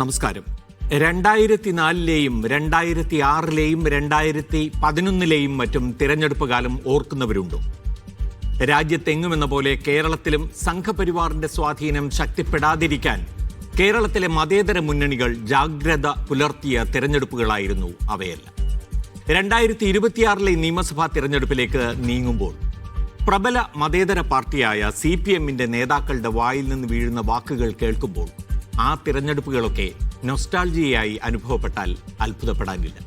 നമസ്കാരം. 2004-ലെയും 2006-ലെയും 2011-ലെയും മറ്റും തിരഞ്ഞെടുപ്പ് കാലം ഓർക്കുന്നവരുണ്ടോ? രാജ്യത്തെങ്ങുമെന്ന പോലെ കേരളത്തിലും സംഘപരിവാറിന്റെ സ്വാധീനം ശക്തിപ്പെടാതിരിക്കാൻ കേരളത്തിലെ മതേതര മുന്നണികൾ ജാഗ്രത പുലർത്തിയ തിരഞ്ഞെടുപ്പുകളായിരുന്നു അവയെല്ലാം. 2026-ലെ നിയമസഭാ തിരഞ്ഞെടുപ്പിലേക്ക് നീങ്ങുമ്പോൾ പ്രബല മതേതര പാർട്ടിയായ CPM-ന്റെ നേതാക്കളുടെ വായിൽ നിന്ന് വീഴുന്ന വാക്കുകൾ കേൾക്കുമ്പോൾ ആ തിരഞ്ഞെടുപ്പുകളൊക്കെ നൊസ്റ്റാൾജിയയായി അനുഭവപ്പെട്ടാൽ അത്ഭുതപ്പെടാനില്ല.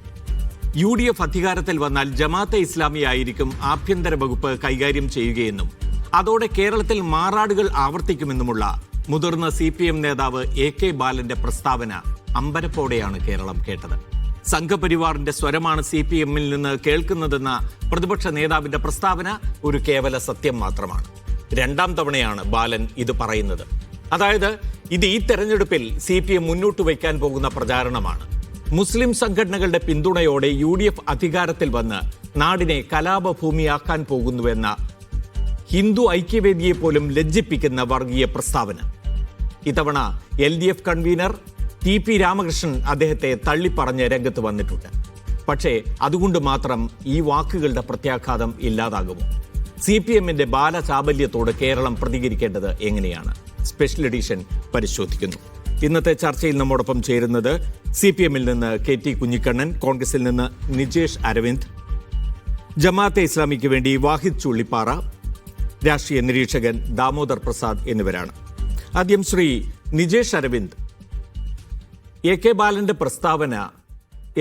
UDF അധികാരത്തിൽ വന്നാൽ ജമാഅത്തെ ഇസ്ലാമിയായിരിക്കും ആഭ്യന്തര വകുപ്പ് കൈകാര്യം ചെയ്യുകയെന്നും അതോടെ കേരളത്തിൽ മാറാടുകൾ ആവർത്തിക്കുമെന്നുമുള്ള മുതിർന്ന CPM നേതാവ് AK ബാലന്റെ പ്രസ്താവന അമ്പരപ്പോടെയാണ് കേരളം കേട്ടത്. സംഘപരിവാറിന്റെ സ്വരമാണ് CPM-ൽ നിന്ന് കേൾക്കുന്നതെന്ന പ്രതിപക്ഷ നേതാവിന്റെ പ്രസ്താവന ഒരു കേവല സത്യം മാത്രമാണ്. രണ്ടാം തവണയാണ് ബാലൻ ഇത് പറയുന്നത്. അതായത് ഇത് ഈ തെരഞ്ഞെടുപ്പിൽ CPM മുന്നോട്ട് വയ്ക്കാൻ പോകുന്ന പ്രചാരണമാണ്. മുസ്ലിം സംഘടനകളുടെ പിന്തുണയോടെ UDF അധികാരത്തിൽ വന്ന് നാടിനെ കലാപഭൂമിയാക്കാൻ പോകുന്നുവെന്ന ഹിന്ദു ഐക്യവേദിയെ പോലും ലജ്ജിപ്പിക്കുന്ന വർഗീയ പ്രസ്താവന. ഇത്തവണ LDF കൺവീനർ TP രാമകൃഷ്ണൻ അദ്ദേഹത്തെ തള്ളിപ്പറഞ്ഞ് രംഗത്ത് വന്നിട്ടുണ്ട്. പക്ഷേ അതുകൊണ്ട് മാത്രം ഈ വാക്കുകളുടെ പ്രത്യാഘാതം ഇല്ലാതാകുമോ? CPM-ന്റെ ബാലചാബല്യത്തോട് കേരളം പ്രതികരിക്കേണ്ടത് എങ്ങനെയാണ്? സ്പെഷ്യൽ എഡിഷൻ പരിശോധിക്കുന്നു. ഇന്നത്തെ ചർച്ചയിൽ നമ്മോടൊപ്പം ചേരുന്നത് CPM-ൽ നിന്ന് KT കുഞ്ഞിക്കണ്ണൻ, കോൺഗ്രസിൽ നിന്ന് നിജേഷ് അരവിന്ദ്, ജമാഅത്തെ ഇസ്ലാമിക്ക് വേണ്ടി വാഹിദ് ചുള്ളിപ്പാറ, രാഷ്ട്രീയ നിരീക്ഷകൻ ദാമോദർ പ്രസാദ് എന്നിവരാണ്. ആദ്യം ശ്രീ നിജേഷ് അരവിന്ദ്, AK ബാലന്റെ പ്രസ്താവന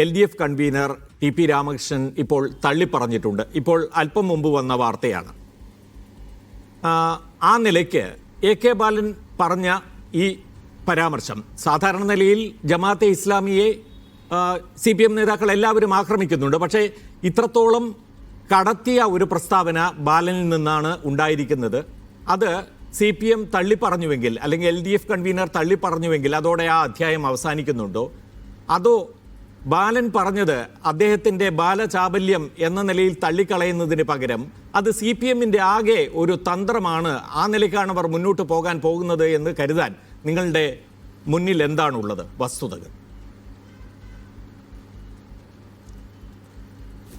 LDF കൺവീനർ TP രാമകൃഷ്ണൻ ഇപ്പോൾ തള്ളിപ്പറഞ്ഞിട്ടുണ്ട്. ഇപ്പോൾ അല്പം മുമ്പ് വന്ന വാർത്തയാണ്. ആ നിലയ്ക്ക് AK ബാലൻ പറഞ്ഞ ഈ പരാമർശം സാധാരണ നിലയിൽ ജമാഅത്തെ ഇസ്ലാമിയെ CPM നേതാക്കൾ എല്ലാവരും ആക്രമിക്കുന്നുണ്ട്. പക്ഷേ ഇത്രത്തോളം കടത്തിയ ഒരു പ്രസ്താവന ബാലനിൽ നിന്നാണ് ഉണ്ടായിരിക്കുന്നത്. അത് CPM തള്ളിപ്പറഞ്ഞുവെങ്കിൽ, അല്ലെങ്കിൽ LDF കൺവീനർ തള്ളിപ്പറഞ്ഞുവെങ്കിൽ അതോടെ ആ അധ്യായം അവസാനിക്കുന്നുണ്ടോ? അതോ ബാലൻ പറഞ്ഞത് അദ്ദേഹത്തിൻ്റെ ബാലചാബല്യം എന്ന നിലയിൽ തള്ളിക്കളയുന്നതിന് പകരം അത് CPM-ന്റെ ആകെ ഒരു തന്ത്രമാണ്, ആ നിലയ്ക്കാണ് അവർ മുന്നോട്ട് പോകാൻ പോകുന്നത് എന്ന് കരുതാൻ നിങ്ങളുടെ മുന്നിൽ എന്താണുള്ളത് വസ്തുതകൾ?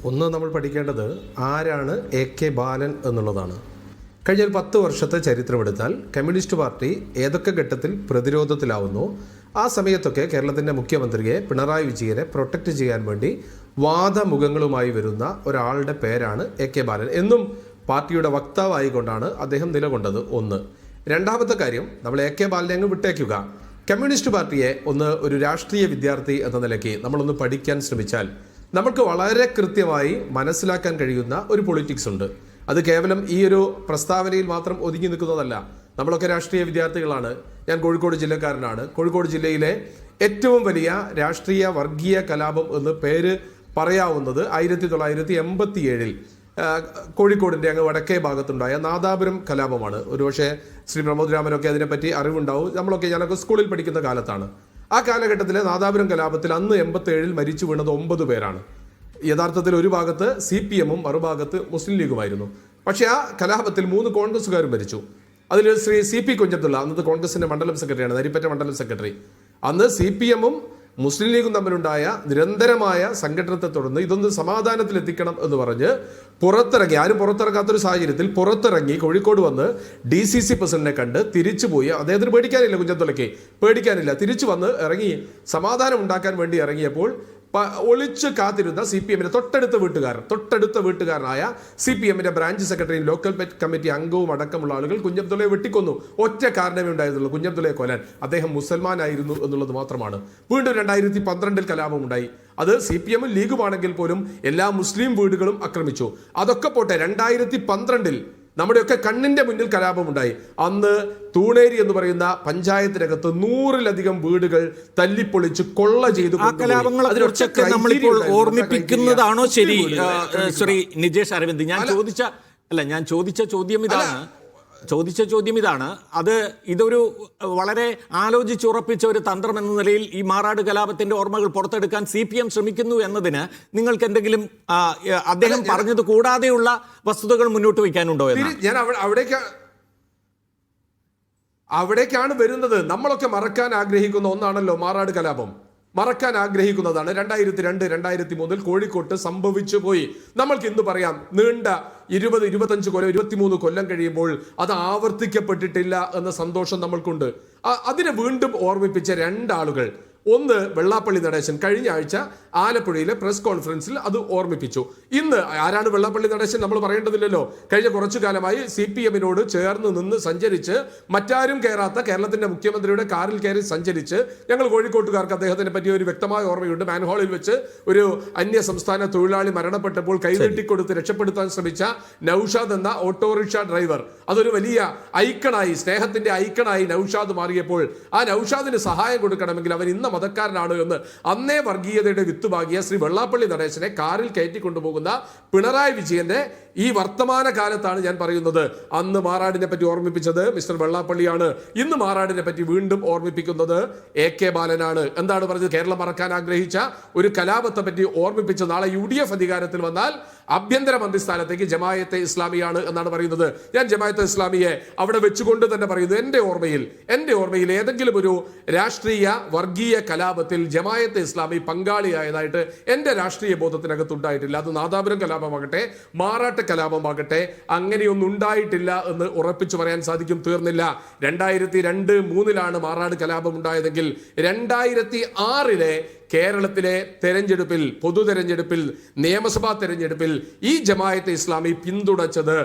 ഒന്ന്, നമ്മൾ പഠിക്കേണ്ടത് ആരാണ് AK ബാലൻ എന്നുള്ളതാണ്. കഴിഞ്ഞ 10 വർഷത്തെ ചരിത്രമെടുത്താൽ കമ്മ്യൂണിസ്റ്റ് പാർട്ടി ഏതൊക്കെ ഘട്ടത്തിൽ പ്രതിരോധത്തിലാവുന്നോ ആ സമയത്തൊക്കെ കേരളത്തിൻ്റെ മുഖ്യമന്ത്രിയെ പിണറായി വിജയനെ പ്രൊട്ടക്റ്റ് ചെയ്യാൻ വേണ്ടി വാദമുഖങ്ങളുമായി വരുന്ന ഒരാളുടെ പേരാണ് AK ബാലൻ. എന്നും പാർട്ടിയുടെ വക്താവായിക്കൊണ്ടാണ് അദ്ദേഹം നിലകൊണ്ടത്. ഒന്ന്. രണ്ടാമത്തെ കാര്യം, നമ്മൾ AK ബാലനെ അങ്ങ് വിട്ടേക്കുക. കമ്മ്യൂണിസ്റ്റ് പാർട്ടിയെ ഒരു രാഷ്ട്രീയ വിദ്യാർത്ഥി എന്ന നിലയ്ക്ക് നമ്മളൊന്ന് പഠിക്കാൻ ശ്രമിച്ചാൽ നമുക്ക് വളരെ കൃത്യമായി മനസ്സിലാക്കാൻ കഴിയുന്ന ഒരു പൊളിറ്റിക്സ് ഉണ്ട്. അത് കേവലം ഈ ഒരു പ്രസ്താവനയിൽ മാത്രം ഒതുങ്ങി നിൽക്കുന്നതല്ല. നമ്മളൊക്കെ രാഷ്ട്രീയ വിദ്യാർത്ഥികളാണ്. ഞാൻ കോഴിക്കോട് ജില്ലക്കാരനാണ്. കോഴിക്കോട് ജില്ലയിലെ ഏറ്റവും വലിയ രാഷ്ട്രീയ വർഗീയ കലാപം എന്ന് പേര് പറയാവുന്നത് 1987 കോഴിക്കോടിൻ്റെ അങ്ങ് വടക്കേ ഭാഗത്തുണ്ടായ നാദാപുരം കലാപമാണ്. ഒരുപക്ഷെ ശ്രീ പ്രമോദ് രാമനൊക്കെ അതിനെപ്പറ്റി അറിവുണ്ടാവും. ഞാനൊക്കെ സ്കൂളിൽ പഠിക്കുന്ന കാലത്താണ്. ആ കാലഘട്ടത്തിലെ നാദാപുരം കലാപത്തിൽ അന്ന് 87 മരിച്ചു വീണത് 9 പേരാണ്. യഥാർത്ഥത്തിൽ ഒരു ഭാഗത്ത് CPM-ഉം മറുഭാഗത്ത് മുസ്ലിം ലീഗുമായിരുന്നു. പക്ഷേ ആ കലാപത്തിൽ 3 കോൺഗ്രസ്സുകാരും മരിച്ചു. അതിൽ ശ്രീ CP കുഞ്ഞബ്ദുള്ള, അന്നത്തെ കോൺഗ്രസിന്റെ മണ്ഡലം സെക്രട്ടറിയാണ്, നരിപ്പറ്റ മണ്ഡലം സെക്രട്ടറി. അന്ന് CPM-ഉം മുസ്ലിം ലീഗും തമ്മിലുണ്ടായ നിരന്തരമായ സംഘടനത്തെ തുടർന്ന് ഇതൊന്ന് സമാധാനത്തിലെത്തിക്കണം എന്ന് പറഞ്ഞ് പുറത്തിറങ്ങി, ആരും പുറത്തിറങ്ങാത്തൊരു സാഹചര്യത്തിൽ പുറത്തിറങ്ങി കോഴിക്കോട് വന്ന് DCC പ്രസിഡന്റിനെ കണ്ട് തിരിച്ചുപോയി. അദ്ദേഹത്തിന് പേടിക്കാനില്ല, കുഞ്ഞബ്ദുള്ളയ്ക്ക് പേടിക്കാനില്ല. തിരിച്ചു വന്ന് ഇറങ്ങി സമാധാനം ഉണ്ടാക്കാൻ വേണ്ടി ഇറങ്ങിയപ്പോൾ ഒളിച്ച് കാത്തിരുന്ന CPM-ന്റെ തൊട്ടടുത്ത വീട്ടുകാരനായ CPM-ന്റെ ബ്രാഞ്ച് സെക്രട്ടറിയും ലോക്കൽ കമ്മിറ്റി അംഗവും അടക്കമുള്ള ആളുകൾ കുഞ്ഞബ്ദുള്ളയെ വെട്ടിക്കൊന്നു. ഒറ്റ കാരണമേ ഉണ്ടായിരുന്നുള്ളൂ, കുഞ്ഞബ്ദുള്ളയെ കൊല്ലാൻ. അദ്ദേഹം മുസൽമാനായിരുന്നു എന്നുള്ളത് മാത്രമാണ്. വീണ്ടും 2012 കലാപമുണ്ടായി. അത് CPM-ഉം ലീഗുമാണെങ്കിൽ പോലും എല്ലാ മുസ്ലിം വീടുകളും ആക്രമിച്ചു. അതൊക്കെ പോട്ടെ, 2012 നമ്മുടെയൊക്കെ കണ്ണിന്റെ മുന്നിൽ കലാപമുണ്ടായി. അന്ന് തൂണേരി എന്ന് പറയുന്ന പഞ്ചായത്തിനകത്ത് 100-ലധികം വീടുകൾ തല്ലിപ്പൊളിച്ച് കൊള്ള ചെയ്തു. ഓർമ്മിപ്പിക്കുന്നതാണോ ശരി ശ്രീ നിജേഷ് അരവിന്ദ്? ഞാൻ ചോദിച്ച ചോദ്യം ഇതാണ്. ഇതൊരു വളരെ ആലോചിച്ചുറപ്പിച്ച ഒരു തന്ത്രം എന്ന നിലയിൽ ഈ മാറാട് കലാപത്തിന്റെ ഓർമ്മകൾ പുറത്തെടുക്കാൻ CPM ശ്രമിക്കുന്നു എന്നതിന് നിങ്ങൾക്ക് എന്തെങ്കിലും അദ്ദേഹം പറഞ്ഞത് കൂടാതെയുള്ള വസ്തുതകൾ മുന്നോട്ട് വയ്ക്കാനുണ്ടോ? ഞാൻ അവിടേക്ക് അവിടേക്കാണ് വരുന്നത്. നമ്മളൊക്കെ മറക്കാൻ ആഗ്രഹിക്കുന്ന ഒന്നാണല്ലോ മാറാട് കലാപം. മറക്കാൻ ആഗ്രഹിക്കുന്നതാണ്. 2002, 2003 കോഴിക്കോട്ട് സംഭവിച്ചു പോയി. നമ്മൾക്ക് ഇന്ന് പറയാം, നീണ്ട 20, 25 കൊല്ലം, 23 കൊല്ലം കഴിയുമ്പോൾ അത് ആവർത്തിക്കപ്പെട്ടിട്ടില്ല എന്ന സന്തോഷം നമ്മൾക്കുണ്ട്. അതിനെ വീണ്ടും ഓർമ്മിപ്പിച്ച രണ്ടാളുകൾ, ഒന്ന് വെള്ളാപ്പള്ളി നടേശൻ കഴിഞ്ഞ ആഴ്ച ആലപ്പുഴയിലെ പ്രസ് കോൺഫറൻസിൽ അത് ഓർമ്മിപ്പിച്ചു. ഇന്ന് ആരാണ് വെള്ളാപ്പള്ളി നടേശൻ നമ്മൾ പറയേണ്ടതില്ലല്ലോ. കഴിഞ്ഞ കുറച്ചു കാലമായി CPM-നോട് ചേർന്ന് നിന്ന് സഞ്ചരിച്ച്, മറ്റാരും കയറാത്ത കേരളത്തിന്റെ മുഖ്യമന്ത്രിയുടെ കാറിൽ കയറി സഞ്ചരിച്ച്, ഞങ്ങൾ കോഴിക്കോട്ടുകാർക്ക് അദ്ദേഹത്തിനെ പറ്റി ഒരു വ്യക്തമായ ഓർമ്മയുണ്ട്. മാൻഹോളിൽ വെച്ച് ഒരു അന്യ സംസ്ഥാന തൊഴിലാളി മരണപ്പെട്ടപ്പോൾ കൈനീട്ടിക്കൊടുത്ത് രക്ഷപ്പെടുത്താൻ ശ്രമിച്ച നൌഷാദ് എന്ന ഓട്ടോറിക്ഷ ഡ്രൈവർ, അതൊരു വലിയ ഐക്കണായി, സ്നേഹത്തിന്റെ ഐക്കണായി നൌഷാദ് മാറിയപ്പോൾ ആ നൌഷാദിന് സഹായം കൊടുക്കണമെങ്കിൽ അവൻ ഇന്ന മതക്കാരനാണ് എന്ന് അന്നേ വർഗീയതയുടെ വിത്തുപാകിയ ശ്രീ വെള്ളാപ്പള്ളി നടേശനെ കാറിൽ കയറ്റിക്കൊണ്ടുപോകുന്ന പിണറായി വിജയന്റെ ഈ വർത്തമാന കാലത്താണ് ഞാൻ പറയുന്നത്. അന്ന് മാറാടിനെ പറ്റി ഓർമ്മിപ്പിച്ചത് മിസ്റ്റർ വെള്ളാപ്പള്ളിയാണ്. ഇന്ന് മാറാടിനെ പറ്റി വീണ്ടും ഓർമ്മിപ്പിക്കുന്നത് AK ബാലനാണ്. എന്താണ് പറഞ്ഞത്? കേരളം മറക്കാൻ ആഗ്രഹിച്ച ഒരു കലാപത്തെ പറ്റി ഓർമ്മിപ്പിച്ച് നാളെ UDF അധികാരത്തിൽ വന്നാൽ ആഭ്യന്തര മന്ത്രി സ്ഥാനത്തേക്ക് ജമായത്തെ ഇസ്ലാമിയാണ് എന്നാണ് പറയുന്നത്. ഞാൻ ജമായത്തെ ഇസ്ലാമിയെ അവിടെ വെച്ചുകൊണ്ട് തന്നെ പറയുന്നു, എൻ്റെ ഓർമ്മയിൽ ഏതെങ്കിലും ഒരു രാഷ്ട്രീയ വർഗീയ കലാപത്തിൽ ജമായത്തെ ഇസ്ലാമി പങ്കാളിയായതായിട്ട് എൻ്റെ രാഷ്ട്രീയ ബോധത്തിനകത്തുണ്ടായിട്ടില്ല. അത് നാദാപുരം കലാപമാകട്ടെ, മാറാട്ട് കലാപമാകട്ടെ, അങ്ങനെയൊന്നും ഉണ്ടായിട്ടില്ല എന്ന് ഉറപ്പിച്ചു പറയാൻ സാധിക്കും. തീർന്നില്ല. 2002-2003 മാറാട് കലാപം ഉണ്ടായതെങ്കിൽ 2006 കേരളത്തിലെ തെരഞ്ഞെടുപ്പിൽ, പൊതു തെരഞ്ഞെടുപ്പിൽ, നിയമസഭാ തെരഞ്ഞെടുപ്പിൽ ഈ ജമായത്തെ ഇസ്ലാമി പിന്തുണച്ചത്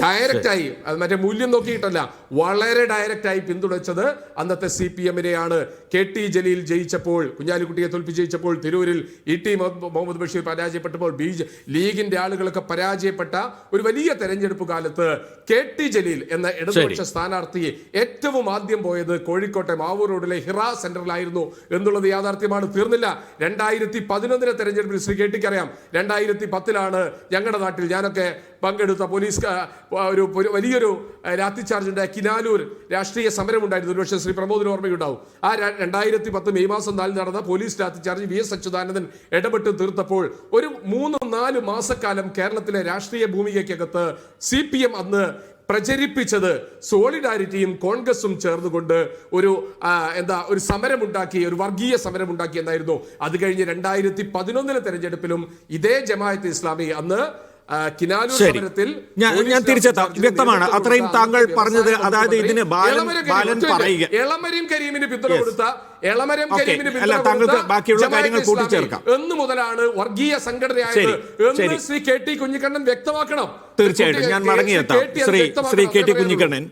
ഡയറക്റ്റായി, അത് മറ്റേ മൂല്യം നോക്കിയിട്ടല്ല, വളരെ ഡയറക്റ്റായി പിന്തുണച്ചത് അന്നത്തെ CPM-നെയാണ്. KT ജലീൽ ജയിച്ചപ്പോൾ, കുഞ്ഞാലിക്കുട്ടിയെ തോൽപ്പിച്ച് ജയിച്ചപ്പോൾ, തിരൂരിൽ ET മുഹമ്മദ് ബഷീർ പരാജയപ്പെട്ടപ്പോൾ, ലീഗിന്റെ ആളുകളൊക്കെ പരാജയപ്പെട്ട ഒരു വലിയ തെരഞ്ഞെടുപ്പ് കാലത്ത് KT ജലീൽ എന്ന ഇടതുപക്ഷ സ്ഥാനാർത്ഥി ഏറ്റവും ആദ്യം പോയത് കോഴിക്കോട്ടെ മാവൂർ റോഡിലെ ഹിറ സെന്ററിലായിരുന്നു എന്നുള്ളത് യാഥാർത്ഥ്യമാണ്. തീർന്നില്ല. 2011 തെരഞ്ഞെടുപ്പിൽ ശ്രീ KTക്ക് അറിയാം, 2010 ഞങ്ങളുടെ നാട്ടിൽ ഞാനൊക്കെ പങ്കെടുത്ത പോലീസ് ഒരു വലിയൊരു ലാത്തിചാർജ് ഉണ്ടായ കിനാലൂർ രാഷ്ട്രീയ സമരം ഉണ്ടായിരുന്നു. ഒരുപക്ഷെ ശ്രീ പ്രമോദിന് ഓർമ്മയുണ്ടാവും. ആ 2010 മെയ് മാസം 4 നടന്ന പോലീസ് ലാത്തിചാർജ് VS അച്യുതാനന്ദൻ ഇടപെട്ട് തീർത്തപ്പോൾ ഒരു 3-4 മാസക്കാലം കേരളത്തിലെ രാഷ്ട്രീയ ഭൂമികയ്ക്കകത്ത് CPM അന്ന് പ്രചരിപ്പിച്ചത് സോളിഡാരിറ്റിയും കോൺഗ്രസും ചേർന്നുകൊണ്ട് ഒരു സമരമുണ്ടാക്കി, ഒരു വർഗീയ സമരമുണ്ടാക്കി എന്നായിരുന്നു. അത് കഴിഞ്ഞ് 2011 തെരഞ്ഞെടുപ്പിലും ഇതേ ജമാഅത്തെ ഇസ്ലാമി അന്ന് ഞാൻ തിരിച്ചെത്താം. വ്യക്തമാണ് അത്രയും താങ്കൾ പറഞ്ഞത്. അതായത് ഇതിന് ബാലൻ പറയുക, എളമരം കരീമിന് പിന്തുണ കൊടുത്ത താങ്കൾക്ക് ബാക്കിയുള്ള കാര്യങ്ങൾ കൂട്ടിച്ചേർക്കാം. എന്ന് മുതലാണ് വർഗീയ സംഘടനയായത് എന്ന് ശ്രീ KT കുഞ്ഞിക്കണ്ണൻ വ്യക്തമാക്കണം. തീർച്ചയായിട്ടും ഞാൻ മടങ്ങിയെത്താം. ശ്രീ KT കുഞ്ഞിക്കണ്ണൻ,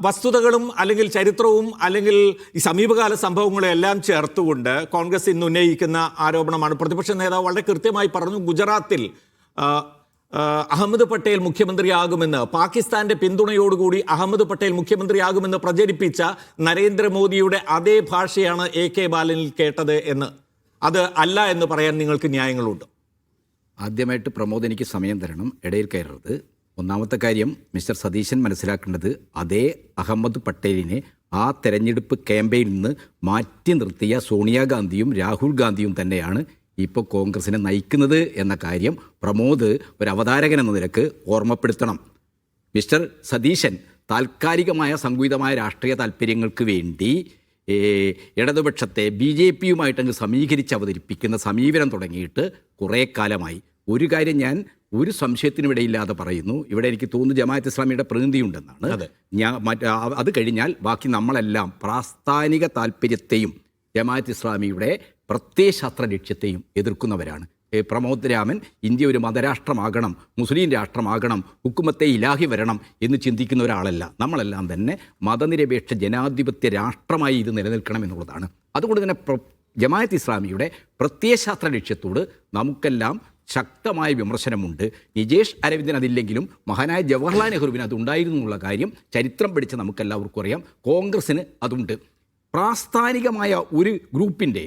വസ്തുതകളും അല്ലെങ്കിൽ ചരിത്രവും അല്ലെങ്കിൽ ഈ സമീപകാല സംഭവങ്ങളെ എല്ലാം ചേർത്തുകൊണ്ട് കോൺഗ്രസ് ഇന്ന് ഉന്നയിക്കുന്ന ആരോപണമാണ്. പ്രതിപക്ഷ നേതാവ് വളരെ കൃത്യമായി പറഞ്ഞു, ഗുജറാത്തിൽ അഹമ്മദ് പട്ടേൽ മുഖ്യമന്ത്രിയാകുമെന്ന്, പാകിസ്ഥാന്റെ പിന്തുണയോടുകൂടി അഹമ്മദ് പട്ടേൽ മുഖ്യമന്ത്രിയാകുമെന്ന് പ്രചരിപ്പിച്ച നരേന്ദ്രമോദിയുടെ അതേ ഭാഷയാണ് AK ബാലനിൽ കേട്ടത് എന്ന്. അത് അല്ല എന്ന് പറയാൻ നിങ്ങൾക്ക് ന്യായങ്ങളുണ്ട്? ആദ്യമായിട്ട് പ്രമോദ് എനിക്ക് സമയം തരണം, ഇടയിൽ കയറരുത്. ഒന്നാമത്തെ കാര്യം, മിസ്റ്റർ സതീശൻ മനസ്സിലാക്കേണ്ടത് അതേ അഹമ്മദ് പട്ടേലിനെ ആ തെരഞ്ഞെടുപ്പ് ക്യാമ്പയിനിൽ നിന്ന് മാറ്റി നിർത്തിയ സോണിയാഗാന്ധിയും രാഹുൽ ഗാന്ധിയും തന്നെയാണ് ഇപ്പോൾ കോൺഗ്രസിനെ നയിക്കുന്നത് എന്ന കാര്യം പ്രമോദ് ഒരു അവതാരകൻ എന്ന നിലക്ക് ഓർമ്മപ്പെടുത്തണം. മിസ്റ്റർ സതീശൻ താൽക്കാലികമായ സംഘടിതമായ രാഷ്ട്രീയ താല്പര്യങ്ങൾക്ക് വേണ്ടി ഇടതുപക്ഷത്തെ BJP-യുമായിട്ടങ്ങ് സമീകരിച്ച് അവതരിപ്പിക്കുന്ന സമീപനം തുടങ്ങിയിട്ട് കുറേ കാലമായി. ഒരു കാര്യം ഞാൻ ഒരു സംശയത്തിനും ഇടയില്ലാതെ പറയുന്നു, ഇവിടെ എനിക്ക് തോന്നുന്നു ജമാഅത്ത് ഇസ്ലാമിയുടെ പ്രതിനിധിയുണ്ടെന്നാണ്. അത് കഴിഞ്ഞാൽ ബാക്കി നമ്മളെല്ലാം പ്രാസ്ഥാനിക താല്പര്യത്തെയും ജമാഅത്ത് ഇസ്ലാമിയുടെ പ്രത്യയശാസ്ത്ര ലക്ഷ്യത്തെയും എതിർക്കുന്നവരാണ്. പ്രമോദ് രാമൻ ഇന്ത്യ ഒരു മതരാഷ്ട്രമാകണം, മുസ്ലിം രാഷ്ട്രമാകണം, ഹുക്കുമത്തെ ഇലാഹി വരണം എന്ന് ചിന്തിക്കുന്ന ഒരാളല്ല. നമ്മളെല്ലാം തന്നെ മതനിരപേക്ഷ ജനാധിപത്യ രാഷ്ട്രമായി ഇത് നിലനിൽക്കണം എന്നുള്ളതാണ്. അതുകൊണ്ട് തന്നെ ജമാഅത്ത് ഇസ്ലാമിയുടെ പ്രത്യയശാസ്ത്ര ലക്ഷ്യത്തോട് നമുക്കെല്ലാം ശക്തമായ വിമർശനമുണ്ട്. നിജേഷ് അരവിന്ദൻ അതില്ലെങ്കിലും മഹാനായ ജവഹർലാൽ നെഹ്റുവിന് അതുണ്ടായിരുന്നു എന്നുള്ള കാര്യം ചരിത്രം പഠിച്ച് നമുക്കെല്ലാവർക്കും അറിയാം. കോൺഗ്രസ്സിന് അതുണ്ട്. പ്രാസ്ഥാനികമായ ഒരു ഗ്രൂപ്പിൻ്റെ,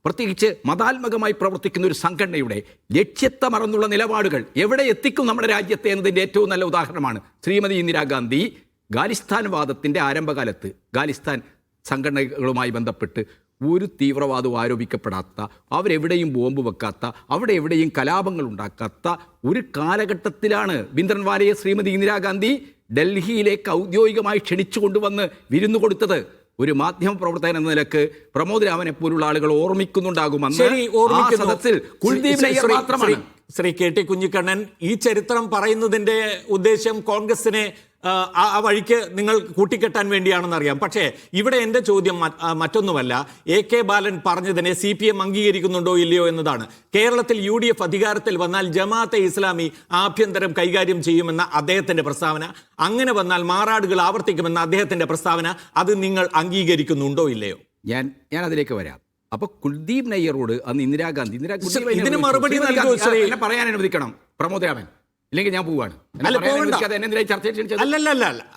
പ്രത്യേകിച്ച് മതാത്മകമായി പ്രവർത്തിക്കുന്ന ഒരു സംഘടനയുടെ ലക്ഷ്യത്തെ മറന്നുള്ള നിലപാടുകൾ എവിടെ എത്തിക്കും നമ്മുടെ രാജ്യത്തെ എന്നതിൻ്റെ ഏറ്റവും നല്ല ഉദാഹരണമാണ് ശ്രീമതി ഇന്ദിരാഗാന്ധി. ഖാലിസ്ഥാൻ വാദത്തിൻ്റെ ആരംഭകാലത്ത് ഖാലിസ്ഥാൻ സംഘടനകളുമായി ബന്ധപ്പെട്ട് ഒരു തീവ്രവാദവും ആരോപിക്കപ്പെടാത്ത, അവരെവിടെയും ബോംബ് വെക്കാത്ത, അവിടെ എവിടെയും കലാപങ്ങൾ ഉണ്ടാക്കാത്ത ഒരു കാലഘട്ടത്തിലാണ് ഭിന്ദ്രൻവാലയെ ശ്രീമതി ഇന്ദിരാഗാന്ധി ഡൽഹിയിലേക്ക് ഔദ്യോഗികമായി ക്ഷണിച്ചു കൊണ്ടുവന്ന് വിരുന്നു കൊടുത്തത് ഒരു മാധ്യമ പ്രവർത്തകൻ എന്ന നിലക്ക് പ്രമോദ് രാമനെ പോലുള്ള ആളുകൾ ഓർമ്മിക്കുന്നുണ്ടാകുമെന്ന് ശരി, ഓർമ്മിക്കുന്നു. ആ സദസ്സിൽ കുൽദീപ് നയ്യർ മാത്രമാണ്. ശ്രീ കെ ടി കുഞ്ഞിക്കണ്ണൻ, ഈ ചരിത്രം പറയുന്നതിന്റെ ഉദ്ദേശം കോൺഗ്രസിനെ ആ വഴിക്ക് നിങ്ങൾ കൂട്ടിക്കെട്ടാൻ വേണ്ടിയാണെന്നറിയാം. പക്ഷേ ഇവിടെ എൻ്റെ ചോദ്യം മറ്റൊന്നുമല്ല, എ കെ ബാലൻ പറഞ്ഞതിനെ CPM അംഗീകരിക്കുന്നുണ്ടോ ഇല്ലയോ എന്നതാണ്. കേരളത്തിൽ UDF അധികാരത്തിൽ വന്നാൽ ജമാഅത്തെ ഇസ്ലാമി ആഭ്യന്തരം കൈകാര്യം ചെയ്യുമെന്ന അദ്ദേഹത്തിന്റെ പ്രസ്താവന, അങ്ങനെ വന്നാൽ മാറാടുകൾ ആവർത്തിക്കുമെന്ന അദ്ദേഹത്തിന്റെ പ്രസ്താവന, അത് നിങ്ങൾ അംഗീകരിക്കുന്നുണ്ടോ ഇല്ലയോ? ഞാൻ അതിലേക്ക് വരാം. അപ്പൊ കുൽദീപ് നയ്യറോട് അന്ന് ഇന്ദിരാഗാന്ധി ഇതിന് മറുപടി നൽകൂ ശ്രീ. എന്നെ പറയാൻ അനുവദിക്കണം പ്രമോദ് രാമൻ, ഇല്ലെങ്കിൽ ഞാൻ പോവാണ്.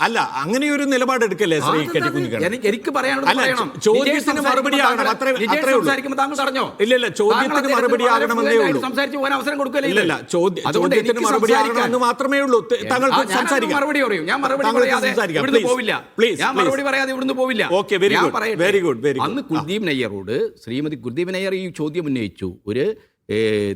അല്ല, അങ്ങനെയൊരു നിലപാടെടുക്കല്ലേ ശ്രീ കെ ടി കുഞ്ഞിക്കണ്ണൻ? എനിക്ക് പറയാനുള്ളത് പറയണം. ചോദ്യത്തിന് മറുപടി ആകണം, അത്രേ ഉള്ളൂ. താങ്കൾ പറഞ്ഞോ? ഇല്ല, ചോദ്യത്തിന് മറുപടി ആകണമെന്നേ ഉള്ളൂ. സംസാരിച്ചു പോകാൻ അവസരം കൊടുക്കല്ലേ? ഇല്ല, ചോദ്യത്തിന് മറുപടി ആകണമെന്ന് മാത്രമേ ഉള്ളൂ. താങ്കൾക്ക് സംസാരിക്കാം. മറുപടി പറയൂ. ഞാൻ മറുപടി പറയാതെ ഇവിടുന്ന് പോവില്ല. ഞാൻ മറുപടി പറയാതെ ഇവിടുന്ന് പോവില്ല. Okay, very good. അന്ന് കുൽദീപ് നയ്യറോട് ശ്രീമതി കുൽദീപ് നയ്യർ ഈ ചോദ്യം ഉന്നയിച്ചു. ഒരു